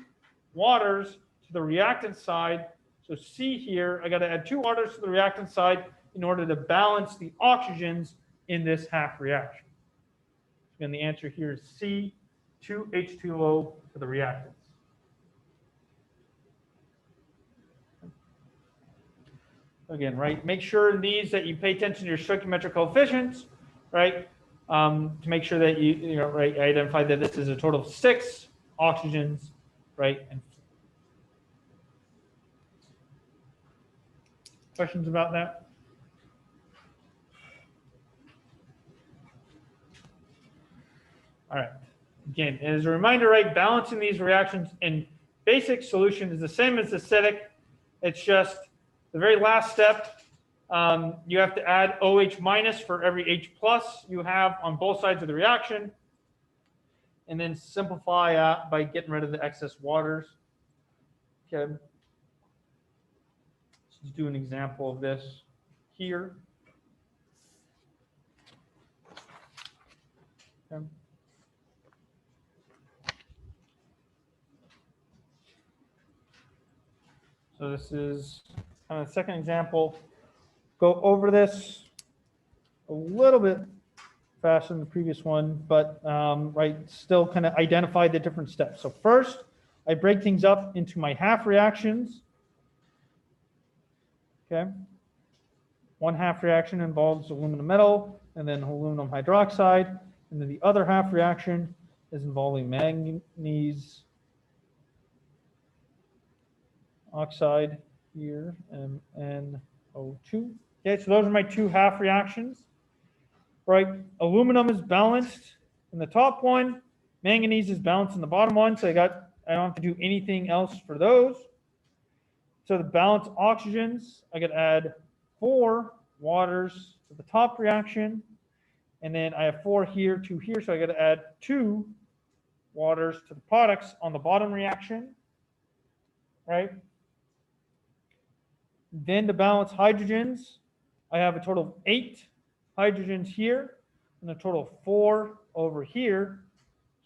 waters to the reactant side. So C here, I got to add 2 waters to the reactant side in order to balance the oxygens in this half reaction. And the answer here is C, 2H2O for the reactants. Again, right, make sure in these that you pay attention to your stoichiometric coefficients, right, to make sure that you right, identify that this is a total of 6 oxygens, right, and questions about that? All right. Again, as a reminder, right, balancing these reactions in basic solution is the same as acidic. It's just the very last step. You have to add OH minus for every H plus you have on both sides of the reaction, and then simplify by getting rid of the excess waters. Okay. Let's do an example of this here. Okay. So this is kind of the second example. Go over this a little bit faster than the previous one, but right, still kind of identify the different steps. So first, I break things up into my half reactions. Okay. One half reaction involves aluminum metal and then aluminum hydroxide, and then the other half reaction is involving manganese oxide here, MnO2. Okay, so those are my two half reactions. Right, aluminum is balanced in the top one, manganese is balanced in the bottom one, so I don't have to do anything else for those. So the balanced oxygens, I could add 4 waters to the top reaction, and then I have 4 here, 2 here, so I got to add 2 waters to the products on the bottom reaction, right? Then to balance hydrogens, I have a total of 8 hydrogens here and a total of 4 over here.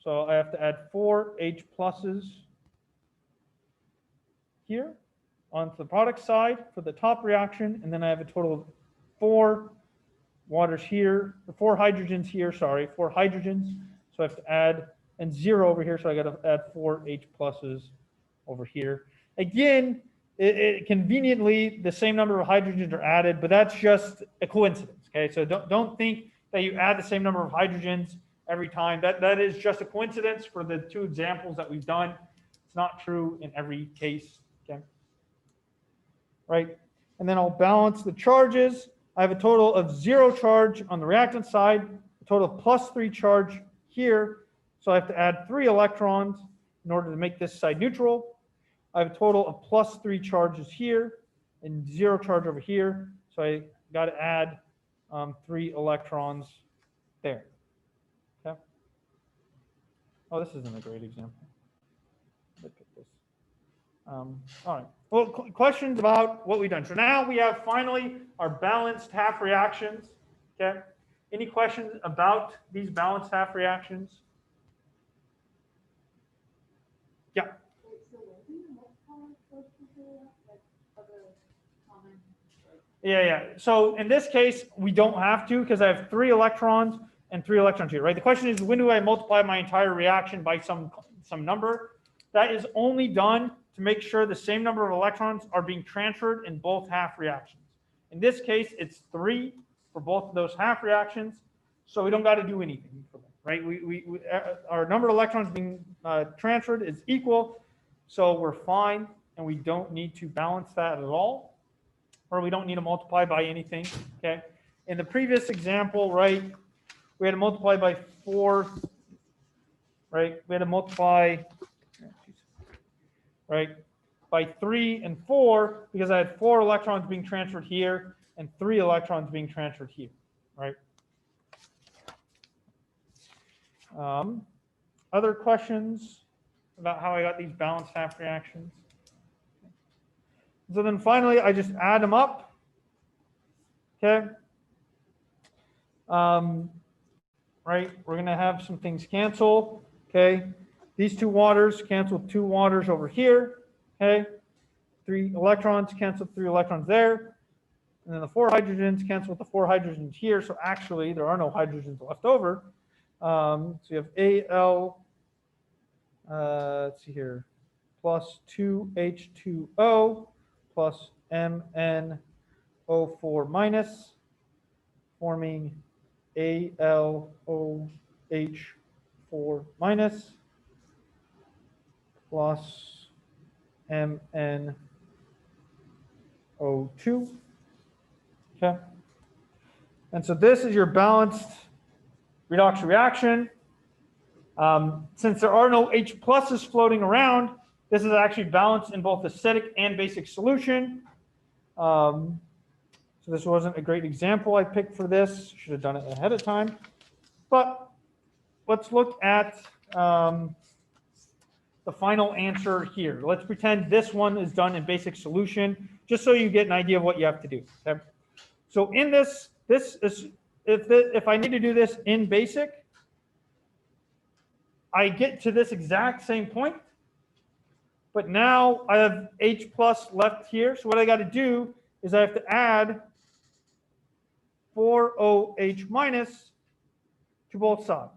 So I have to add 4 H pluses here onto the product side for the top reaction, and then I have a total of 4 waters here, 4 hydrogens here, sorry, 4 hydrogens. So I have to add, and 0 over here, so I got to add 4 H pluses over here. Again, conveniently, the same number of hydrogens are added, but that's just a coincidence. Okay, so don't think that you add the same number of hydrogens every time. That is just a coincidence for the 2 examples that we've done. It's not true in every case. Okay, right, and then I'll balance the charges. I have a total of 0 charge on the reactant side, a total of +3 charge here. So I have to add 3 electrons in order to make this side neutral. I have a total of +3 charges here and 0 charge over here. So I got to add 3 electrons there. Okay. Oh, this isn't a great example. Look at this. All right. Well, questions about what we've done. So now we have finally our balanced half reactions. Okay. Any questions about these balanced half reactions? Yeah. Yeah. So in this case, we don't have to because I have 3 electrons and 3 electrons here, right? The question is, when do I multiply my entire reaction by some number? That is only done to make sure the same number of electrons are being transferred in both half reactions. In this case, it's 3 for both of those half reactions, so we don't got to do anything for them, right? Our number of electrons being transferred is equal, so we're fine, and we don't need to balance that at all. Or we don't need to multiply by anything, okay? In the previous example, right, we had to multiply by 4, right? We had to multiply, right, by 3 and 4 because I had 4 electrons being transferred here and 3 electrons being transferred here, right? Other questions about how I got these balanced half reactions? So then finally, I just add them up. Okay. Right. We're going to have some things cancel. Okay. These 2 waters cancel 2 waters over here. Okay. 3 electrons cancel 3 electrons there. And then the 4 hydrogens cancel with the 4 hydrogens here. So actually, there are no hydrogens left over. So you have Al, let's see here, plus 2H2O. Plus MnO4 minus, forming AlOH4 minus, plus MnO2. Okay. And so this is your balanced redox reaction. Since there are no H pluses floating around, this is actually balanced in both acidic and basic solution. So this wasn't a great example I picked for this. Should have done it ahead of time. But let's look at the final answer here. Let's pretend this one is done in basic solution, just so you get an idea of what you have to do. Okay? So in this is if I need to do this in basic, I get to this exact same point, but now I have H plus left here. So what I got to do is I have to add 4OH minus to both sides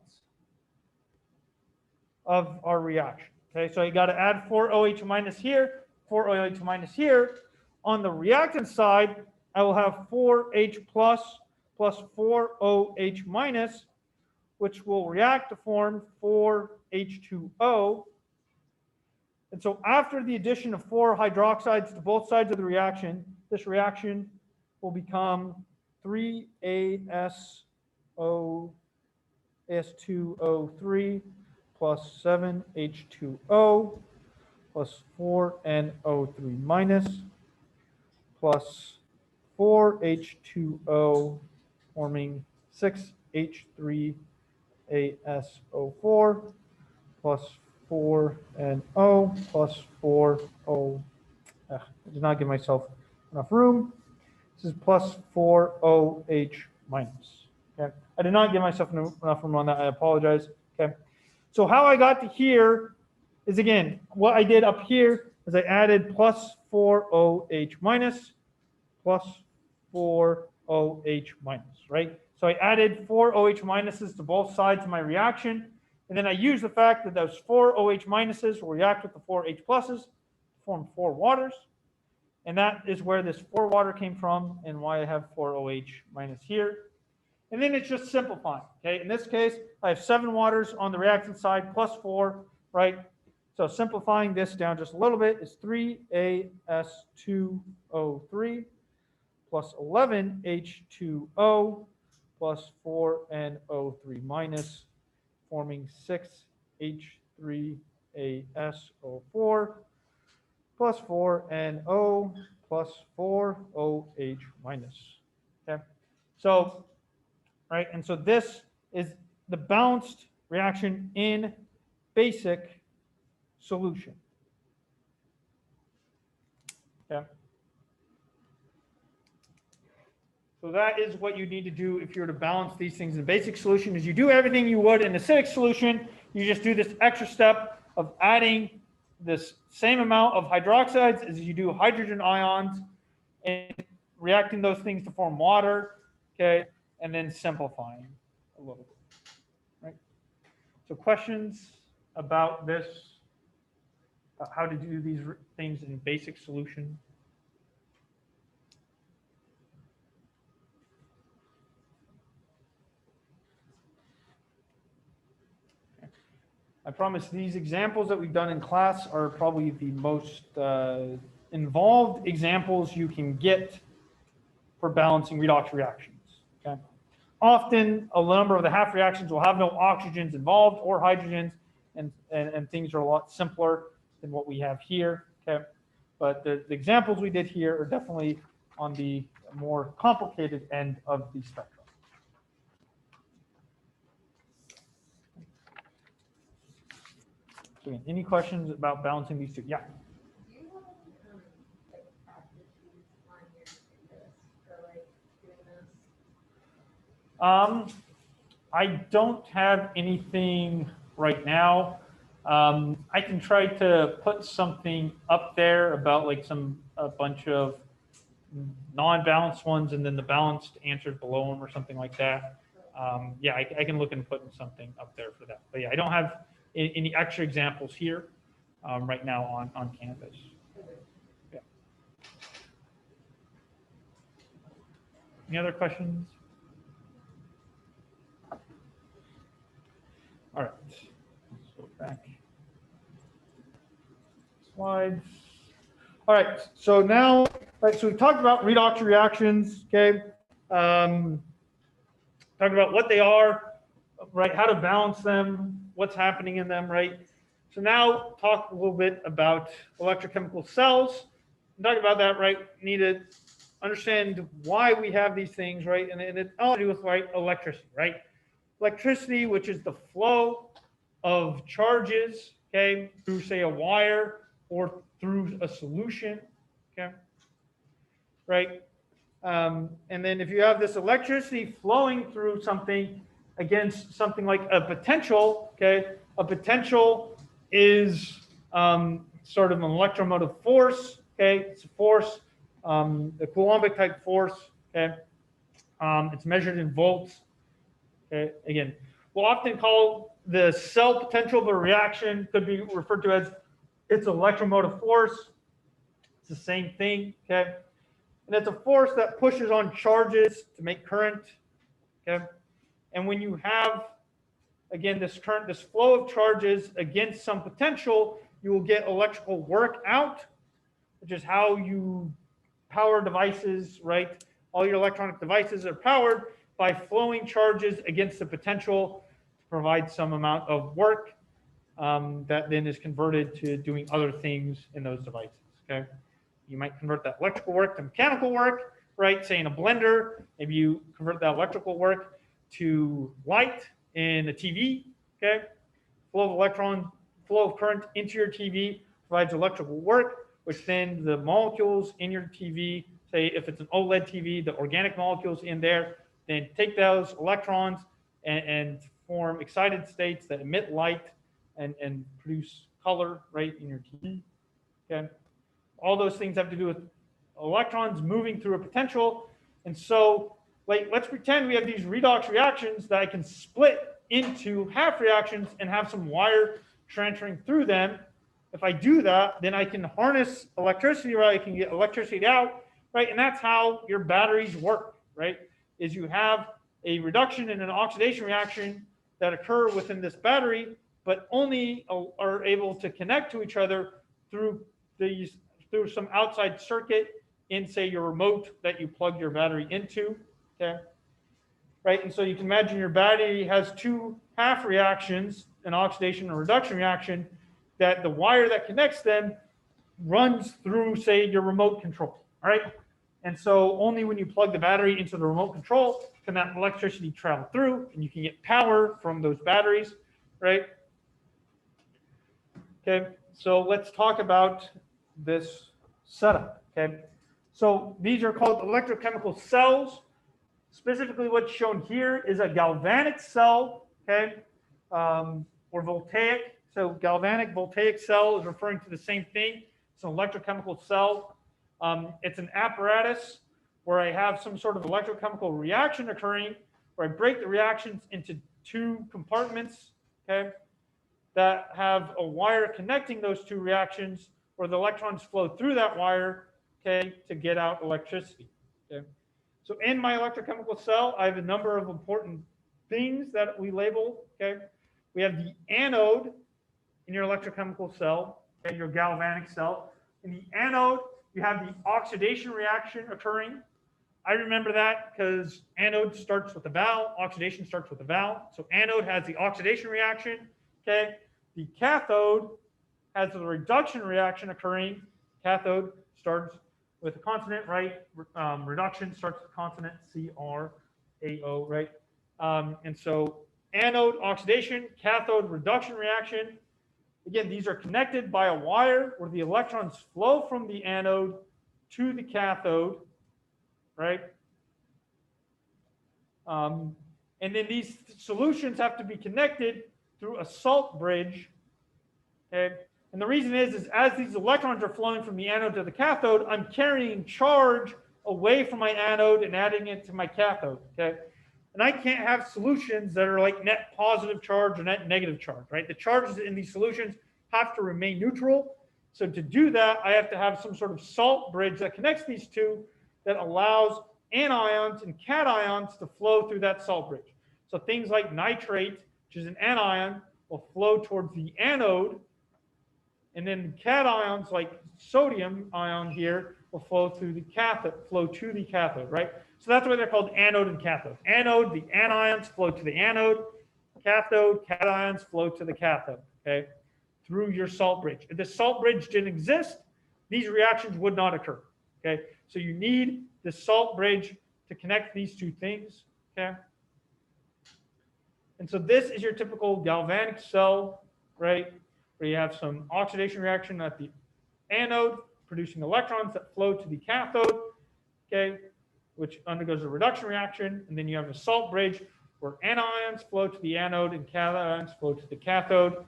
of our reaction. Okay, so you got to add 4OH minus here, 4OH minus here. On the reactant side, I will have 4H plus 4OH minus, which will react to form 4H2O. And so after the addition of 4 hydroxides to both sides of the reaction, this reaction will become 3AS2O3 plus 7H2O plus 4NO3 minus plus 4H2O forming 6H3ASO4 plus 4NO plus 4O. I did not give myself enough room. This is plus 4OH minus. Okay, I did not give myself enough room on that. I apologize. Okay, so how I got to here is, again, what I did up here is I added plus 4OH minus plus 4OH minus, right? So I added 4OH minuses to both sides of my reaction, and then I use the fact that those 4OH minuses will react with the 4H pluses to form 4 waters, and that is where this 4 water came from and why I have 4OH minus here. And then it's just simplifying, okay? In this case, I have 7 waters on the reactant side plus 4, right? So simplifying this down just a little bit is 3AS2O3 plus 11H2O plus 4NO3 minus, forming 6H3ASO4 plus 4NO plus 4OH minus. Okay, so, right, and so this is the balanced reaction in basic solution. Okay. So that is what you need to do if you're to balance these things in basic solution. Is you do everything you would in acidic solution. You just do this extra step of adding this same amount of hydroxides as you do hydrogen ions and reacting those things to form water, okay, and then simplifying a little bit, right? So questions about this, how to do these things in basic solution? I promise these examples that we've done in class are probably the most involved examples you can get for balancing redox reactions. Okay? Often, a number of the half reactions will have no oxygens involved or hydrogens, and things are a lot simpler than what we have here. Okay? But the examples we did here are definitely on the more complicated end of the spectrum. So again, any questions about balancing these two? Yeah. Do you have any like practice sheets on your this for like doing this? I don't have anything right now. I can try to put something up there about like a bunch of non-balanced ones and then the balanced answers below them or something like that. Yeah, I can look and put something up there for that. But yeah, I don't have any extra examples here right now on Canvas. Yeah. Any other questions? All right. Let's go back. Slides. All right. So now, right. So we talked about redox reactions. Okay. Talked about what they are, right? How to balance them, what's happening in them, right? So now talk a little bit about electrochemical cells. Talk about that, right? Need to understand why we have these things, right? And it all to do with, right, electricity, right? Electricity, which is the flow of charges, okay, through, say, a wire or through a solution, okay, right? And then if you have this electricity flowing through something against something like a potential, okay, a potential is sort of an electromotive force, okay, it's a force, a Coulombic type force, okay, it's measured in volts, okay, again, we'll often call the cell potential of a reaction, could be referred to as its electromotive force, it's the same thing, okay, and it's a force that pushes on charges to make current, okay, and when you have, again, this current, this flow of charges against some potential, you will get electrical work out, which is how you power devices, right? All your electronic devices are powered by flowing charges against the potential to provide some amount of work that then is converted to doing other things in those devices, okay? You might convert that electrical work to mechanical work, right? Say in a blender, maybe you convert that electrical work to light in a TV, okay? Flow of current into your TV provides electrical work, which then the molecules in your TV, say if it's an OLED TV, the organic molecules in there, then take those electrons and form excited states that emit light and produce color, right, in your TV, okay? All those things have to do with electrons moving through a potential. And so, like, let's pretend we have these redox reactions that I can split into half reactions and have some wire transferring through them. If I do that, then I can harness electricity, right? I can get electricity out, right? And that's how your batteries work, right? Is you have a reduction and an oxidation reaction that occur within this battery, but only are able to connect to each other through some outside circuit in, say, your remote that you plug your battery into, okay? Right, and so you can imagine your battery has two half reactions, an oxidation and reduction reaction, that the wire that connects them runs through, say, your remote control, all right? And so only when you plug the battery into the remote control can that electricity travel through, and you can get power from those batteries, right? Okay, so let's talk about this setup, okay? So these are called electrochemical cells. Specifically, what's shown here is a galvanic cell, okay, or voltaic. So galvanic voltaic cell is referring to the same thing. It's an electrochemical cell. It's an apparatus where I have some sort of electrochemical reaction occurring, where I break the reactions into two compartments, okay, that have a wire connecting those two reactions, where the electrons flow through that wire, okay, to get out electricity, okay. So in my electrochemical cell, I have a number of important things that we label, okay. We have the anode in your electrochemical cell, and your galvanic cell. In the anode, you have the oxidation reaction occurring. I remember that because anode starts with a vowel, oxidation starts with a vowel. So anode has the oxidation reaction, okay. The cathode has the reduction reaction occurring. Cathode starts with a consonant, right? Reduction starts with consonant C-R-A-O, right? And so anode oxidation, cathode reduction reaction. Again, these are connected by a wire where the electrons flow from the anode to the cathode, right? And then these solutions have to be connected through a salt bridge, okay? And the reason is as these electrons are flowing from the anode to the cathode, I'm carrying charge away from my anode and adding it to my cathode, okay? And I can't have solutions that are like net positive charge or net negative charge, right? The charges in these solutions have to remain neutral. So to do that, I have to have some sort of salt bridge that connects these two that allows anions and cations to flow through that salt bridge. So things like nitrate, which is an anion, will flow towards the anode, and then cations like sodium ion here will flow through the cathode, right? So that's why they're called anode and cathode. Anode, the anions flow to the anode. cathode, cations flow to the cathode, okay, through your salt bridge. If the salt bridge didn't exist, these reactions would not occur, okay? So you need the salt bridge to connect these two things, okay? And so this is your typical galvanic cell, right, where you have some oxidation reaction at the anode, producing electrons that flow to the cathode, okay, which undergoes a reduction reaction, and then you have a salt bridge where anions flow to the anode and cations flow to the cathode.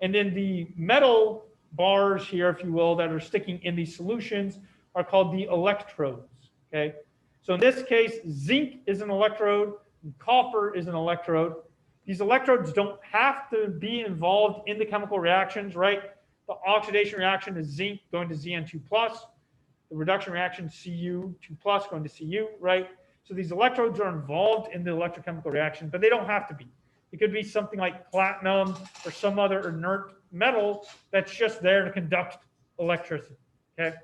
And then the metal bars here, if you will, that are sticking in these solutions are called the electrodes, okay? So in this case, zinc is an electrode, and copper is an electrode. These electrodes don't have to be involved in the chemical reactions, right? The oxidation reaction is zinc going to Zn2+, the reduction reaction Cu2+ going to Cu, right? So these electrodes are involved in the electrochemical reaction, but they don't have to be. It could be something like platinum or some other inert metal that's just there to conduct electricity, okay?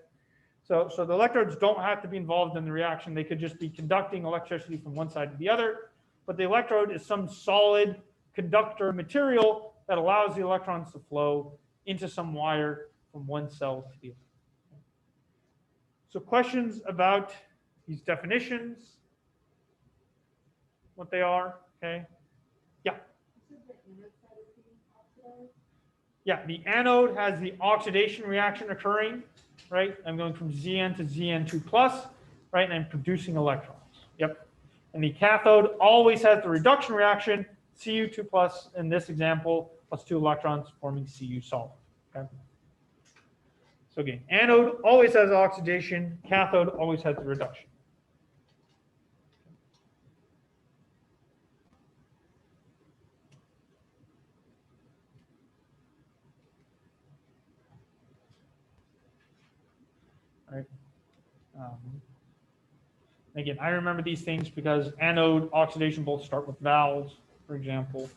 So the electrodes don't have to be involved in the reaction. They could just be conducting electricity from one side to the other, but the electrode is some solid conductor material that allows the electrons to flow into some wire from one cell to the other. So questions about these definitions, what they are, okay? Yeah. Yeah, the anode has the oxidation reaction occurring, right? I'm going from Zn to Zn2+, right? And I'm producing electrons. Yep. And the cathode always has the reduction reaction, Cu2+, in this example, plus 2 electrons forming Cu solid. Okay. So again, anode always has oxidation, cathode always has the reduction. All right. Again, I remember these things because anode, oxidation both start with vowels, for example.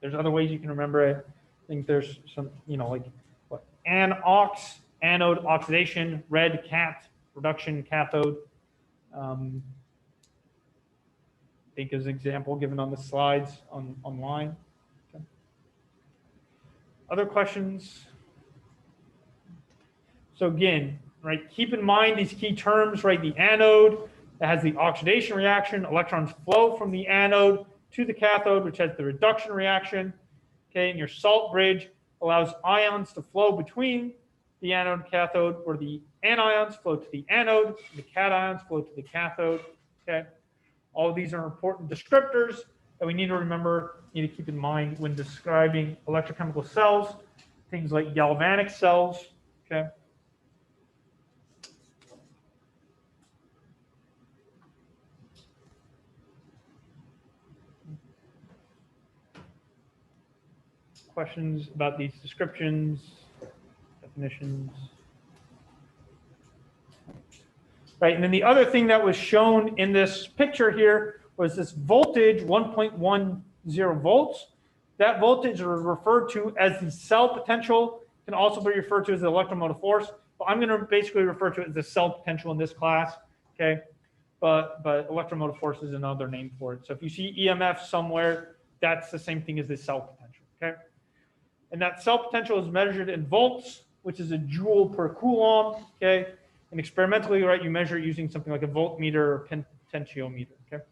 There's other ways you can remember it. I think there's some, like what? Anox, anode, oxidation, red, cat, reduction, cathode. I think as an example given on the slides online. Okay. Other questions? So again, right, keep in mind these key terms, right? The anode that has the oxidation reaction, electrons flow from the anode to the cathode, which has the reduction reaction. Okay, and your salt bridge allows ions to flow between the anode and cathode, where the anions flow to the anode, and the cations flow to the cathode. Okay, all of these are important descriptors that we need to remember, need to keep in mind when describing electrochemical cells, things like galvanic cells. Okay. Questions about these descriptions, definitions? Right, and then the other thing that was shown in this picture here was this voltage, 1.10 volts. That voltage is referred to as the cell potential, can also be referred to as the electromotive force, but I'm going to basically refer to it as the cell potential in this class, okay? But electromotive force is another name for it. So if you see EMF somewhere, that's the same thing as the cell potential, okay? And that cell potential is measured in volts, which is a joule per coulomb, okay? And experimentally, right, you measure it using something like a voltmeter or potentiometer, okay?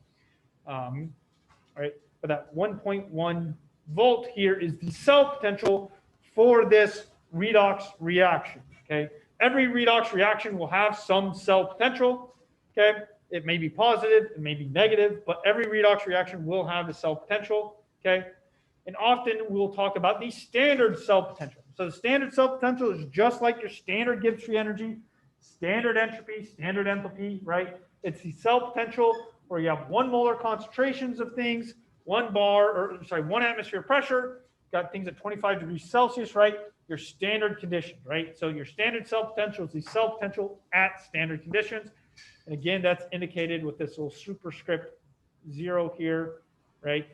Right, but that 1.1 volt here is the cell potential for this redox reaction, okay? Every redox reaction will have some cell potential, okay? It may be positive, it may be negative, but every redox reaction will have a cell potential, okay? And often we'll talk about the standard cell potential. So the standard cell potential is just like your standard Gibbs free energy, standard entropy, standard enthalpy, right? It's the cell potential where you have 1 molar concentrations of things, 1 atmosphere pressure, got things at 25 degrees Celsius, right? Your standard conditions, right? So your standard cell potential is the cell potential at standard conditions. And again, that's indicated with this little superscript 0 here, right?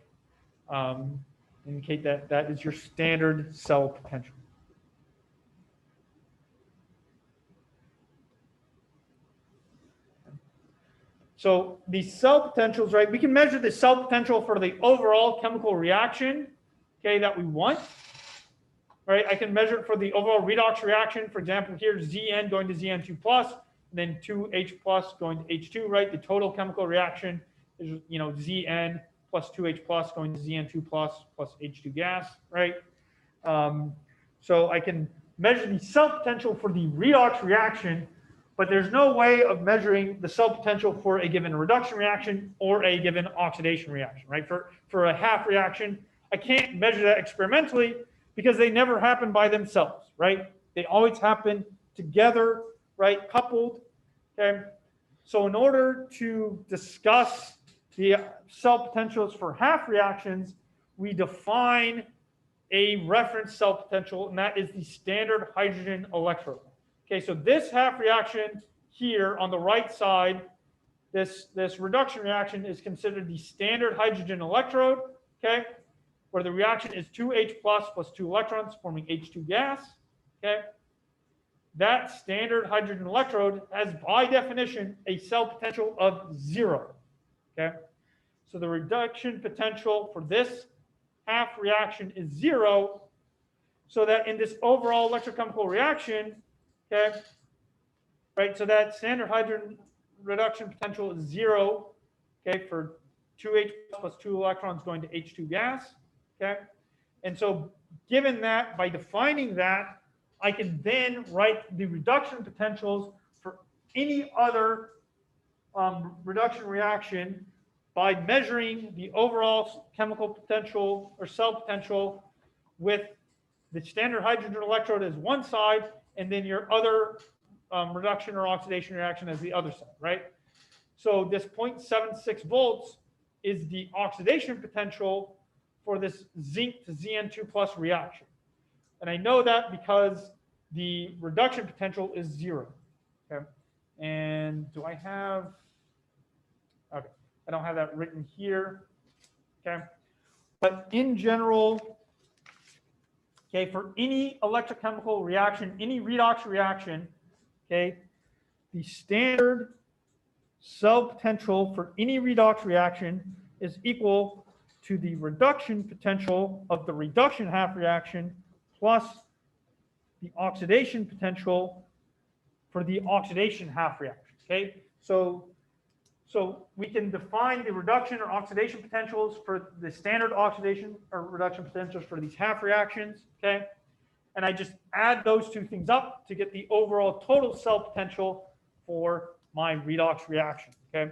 Indicate that that is your standard cell potential. So the cell potentials, right? We can measure the cell potential for the overall chemical reaction, okay, that we want, right? I can measure it for the overall redox reaction. For example, here's Zn going to Zn2 plus, then 2H plus going to H2, right? The total chemical reaction is, Zn plus 2H plus going to Zn2 plus H2 gas, right? So I can measure the cell potential for the redox reaction, but there's no way of measuring the cell potential for a given reduction reaction or a given oxidation reaction, right? For a half reaction, I can't measure that experimentally because they never happen by themselves, right? They always happen together, right? Coupled, okay? So in order to discuss the cell potentials for half reactions, we define a reference cell potential, and that is the standard hydrogen electrode. Okay, so this half reaction here on the right side, this reduction reaction is considered the standard hydrogen electrode, okay, where the reaction is 2H plus 2 electrons forming H2 gas, okay. That standard hydrogen electrode has, by definition, a cell potential of 0, okay. So the reduction potential for this half reaction is 0, so that in this overall electrochemical reaction, okay, right, so that standard hydrogen reduction potential is 0, okay, for 2H plus 2 electrons going to H2 gas, okay. And so given that, by defining that, I can then write the reduction potentials for any other reduction reaction by measuring the overall chemical potential or cell potential with the standard hydrogen electrode as one side, and then your other reduction or oxidation reaction as the other side, right? So this 0.76 volts is the oxidation potential for this zinc to Zn2 plus reaction. And I know that because the reduction potential is 0, okay? And do I have, okay, I don't have that written here, okay? But in general, okay, for any electrochemical reaction, any redox reaction, okay, the standard cell potential for any redox reaction is equal to the reduction potential of the reduction half reaction plus the oxidation potential for the oxidation half reaction, okay? So we can define the reduction or oxidation potentials for the standard oxidation or reduction potentials for these half reactions, okay? And I just add those two things up to get the overall total cell potential for my redox reaction, okay?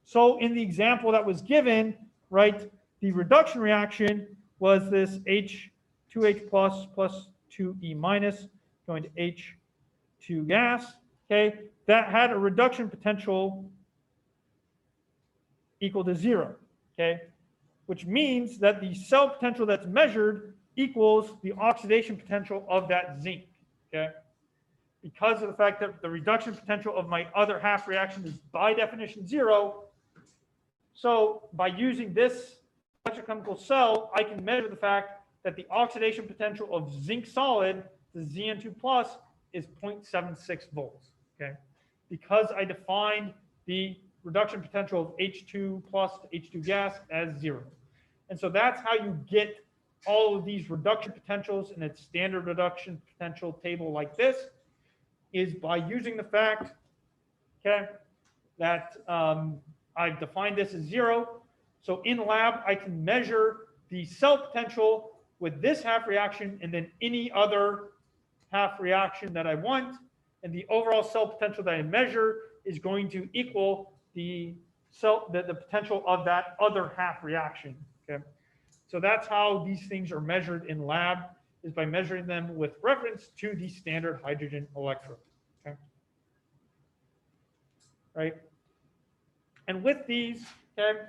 So in the example that was given, right, the reduction reaction was this H2H plus 2E minus going to H2 gas, okay? That had a reduction potential equal to 0, okay? Which means that the cell potential that's measured equals the oxidation potential of that zinc, okay? Because of the fact that the reduction potential of my other half reaction is by definition 0, so by using this electrochemical cell, I can measure the fact that the oxidation potential of zinc solid, the Zn2 plus, is 0.76 volts, okay? Because I defined the reduction potential of H2 plus to H2 gas as 0. And so that's how you get all of these reduction potentials in a standard reduction potential table like this, is by using the fact, okay, that I've defined this as 0. So in lab, I can measure the cell potential with this half reaction and then any other half reaction that I want. And the overall cell potential that I measure is going to equal the potential of that other half reaction, okay? So that's how these things are measured in lab, is by measuring them with reference to the standard hydrogen electrode, okay? Right? And with these, okay,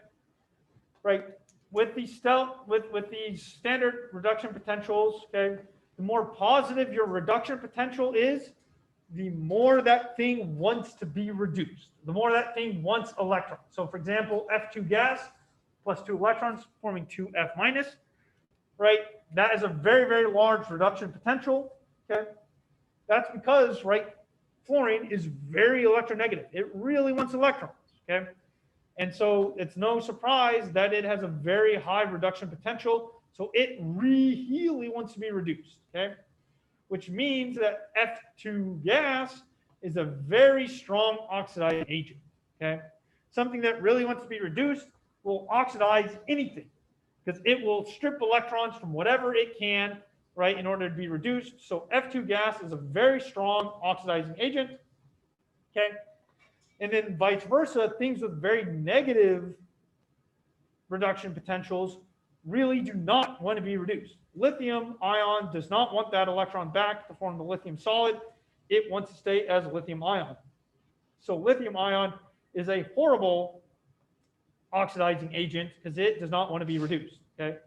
right, with these standard reduction potentials, okay, the more positive your reduction potential is, the more that thing wants to be reduced, the more that thing wants electrons. So for example, F2 gas plus 2 electrons forming 2F minus, right? That is a very, very large reduction potential, okay? That's because, right, fluorine is very electronegative. It really wants electrons, okay? And so it's no surprise that it has a very high reduction potential. So it really wants to be reduced, okay? Which means that F2 gas is a very strong oxidizing agent, okay? Something that really wants to be reduced will oxidize anything because it will strip electrons from whatever it can, right, in order to be reduced. So F2 gas is a very strong oxidizing agent, okay? And then vice versa, things with very negative reduction potentials really do not want to be reduced. Lithium ion does not want that electron back to form the lithium solid. It wants to stay as lithium ion. So lithium ion is a horrible oxidizing agent because it does not want to be reduced, okay?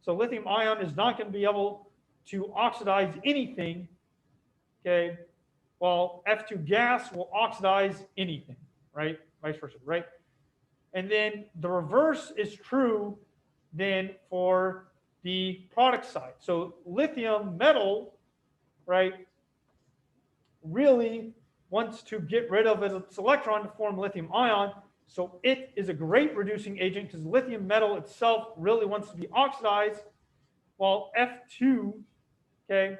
So lithium ion is not going to be able to oxidize anything, okay, while F2 gas will oxidize anything, right? Vice versa, right? And then the reverse is true then for the product side. So lithium metal, right, really wants to get rid of its electron to form lithium ion. So it is a great reducing agent because lithium metal itself really wants to be oxidized, while F2, okay,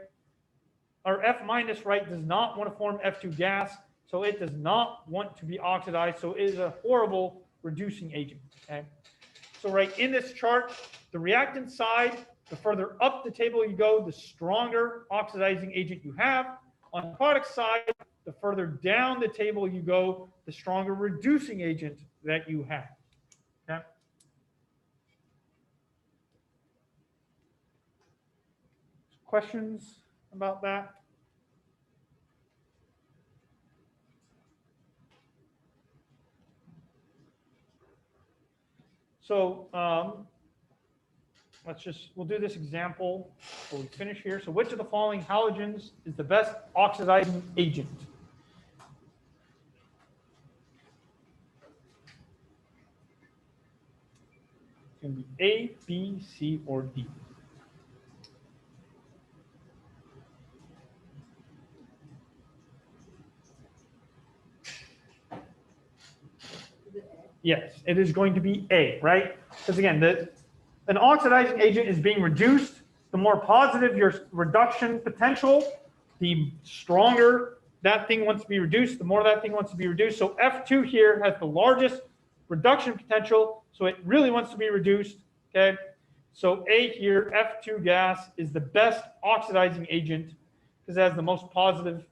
or F minus, right, does not want to form F2 gas. So it does not want to be oxidized. So it is a horrible reducing agent, okay? So right in this chart, the reactant side, the further up the table you go, the stronger oxidizing agent you have. On the product side, the further down the table you go, the stronger reducing agent that you have, okay? Questions about that? So we'll do this example before we finish here. So which of the following halogens is the best oxidizing agent? It's going to be A, B, C, or D. Yes, it is going to be A, right? Because again, an oxidizing agent is being reduced. The more positive your reduction potential, the stronger that thing wants to be reduced, the more that thing wants to be reduced. So F2 here has the largest reduction potential, so it really wants to be reduced, okay? So A here, F2 gas, is the best oxidizing agent because it has the most positive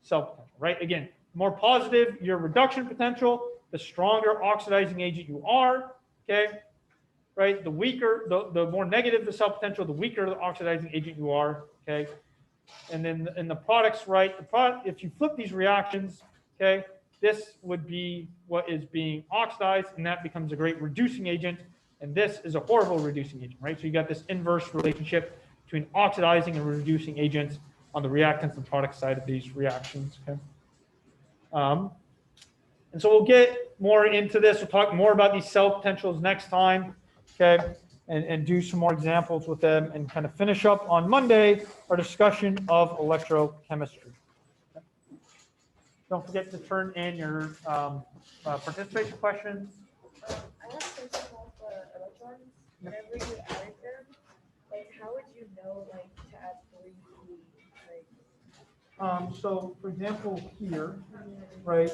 cell potential, right? Again, the more positive your reduction potential, the stronger oxidizing agent you are, okay? Right? The weaker, the more negative the cell potential, the weaker the oxidizing agent you are, okay? And then in the products, right, if you flip these reactions, okay, this would be what is being oxidized, and that becomes a great reducing agent, and this is a horrible reducing agent, right? So you got this inverse relationship between oxidizing and reducing agents on the reactants and product side of these reactions, okay? And so we'll get more into this. We'll talk more about these cell potentials next time, okay? And do some more examples with them and kind of finish up on Monday our discussion of electrochemistry. Okay? Don't forget to turn in your participation questions. I have questions about the electrons. Whenever you added them, like how would you know like to add 3 like So for example here, right,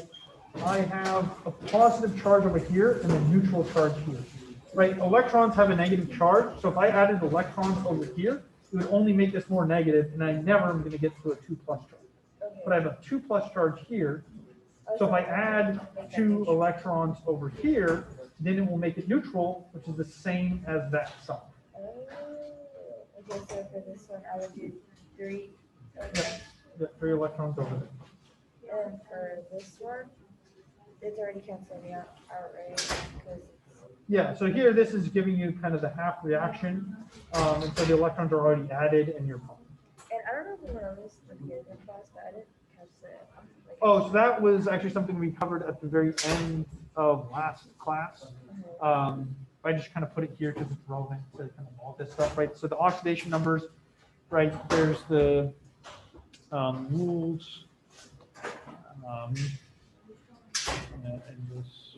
I have a positive charge over here and a neutral charge here. Right, electrons have a negative charge, so if I added electrons over here, it would only make this more negative, and I never am going to get to a 2+ charge. okay. But I have a 2+ charge here, so if I add 2 electrons over here, then it will make it neutral, which is the same as that side. Oh, okay, so for this one I would do 3. Okay. Yeah, the 3 electrons over there. And for this one, it's already canceling out, right? Because Yeah, so here this is giving you kind of the half reaction, and so the electrons are already added in your pump. and I don't know if we went on this in the beginning class, but I didn't catch it. Like, Oh, so that was actually something we covered at the very end of last class. I just kind of put it here because it's relevant to kind of all this stuff, right? So the oxidation numbers, right? There's the rules, and this.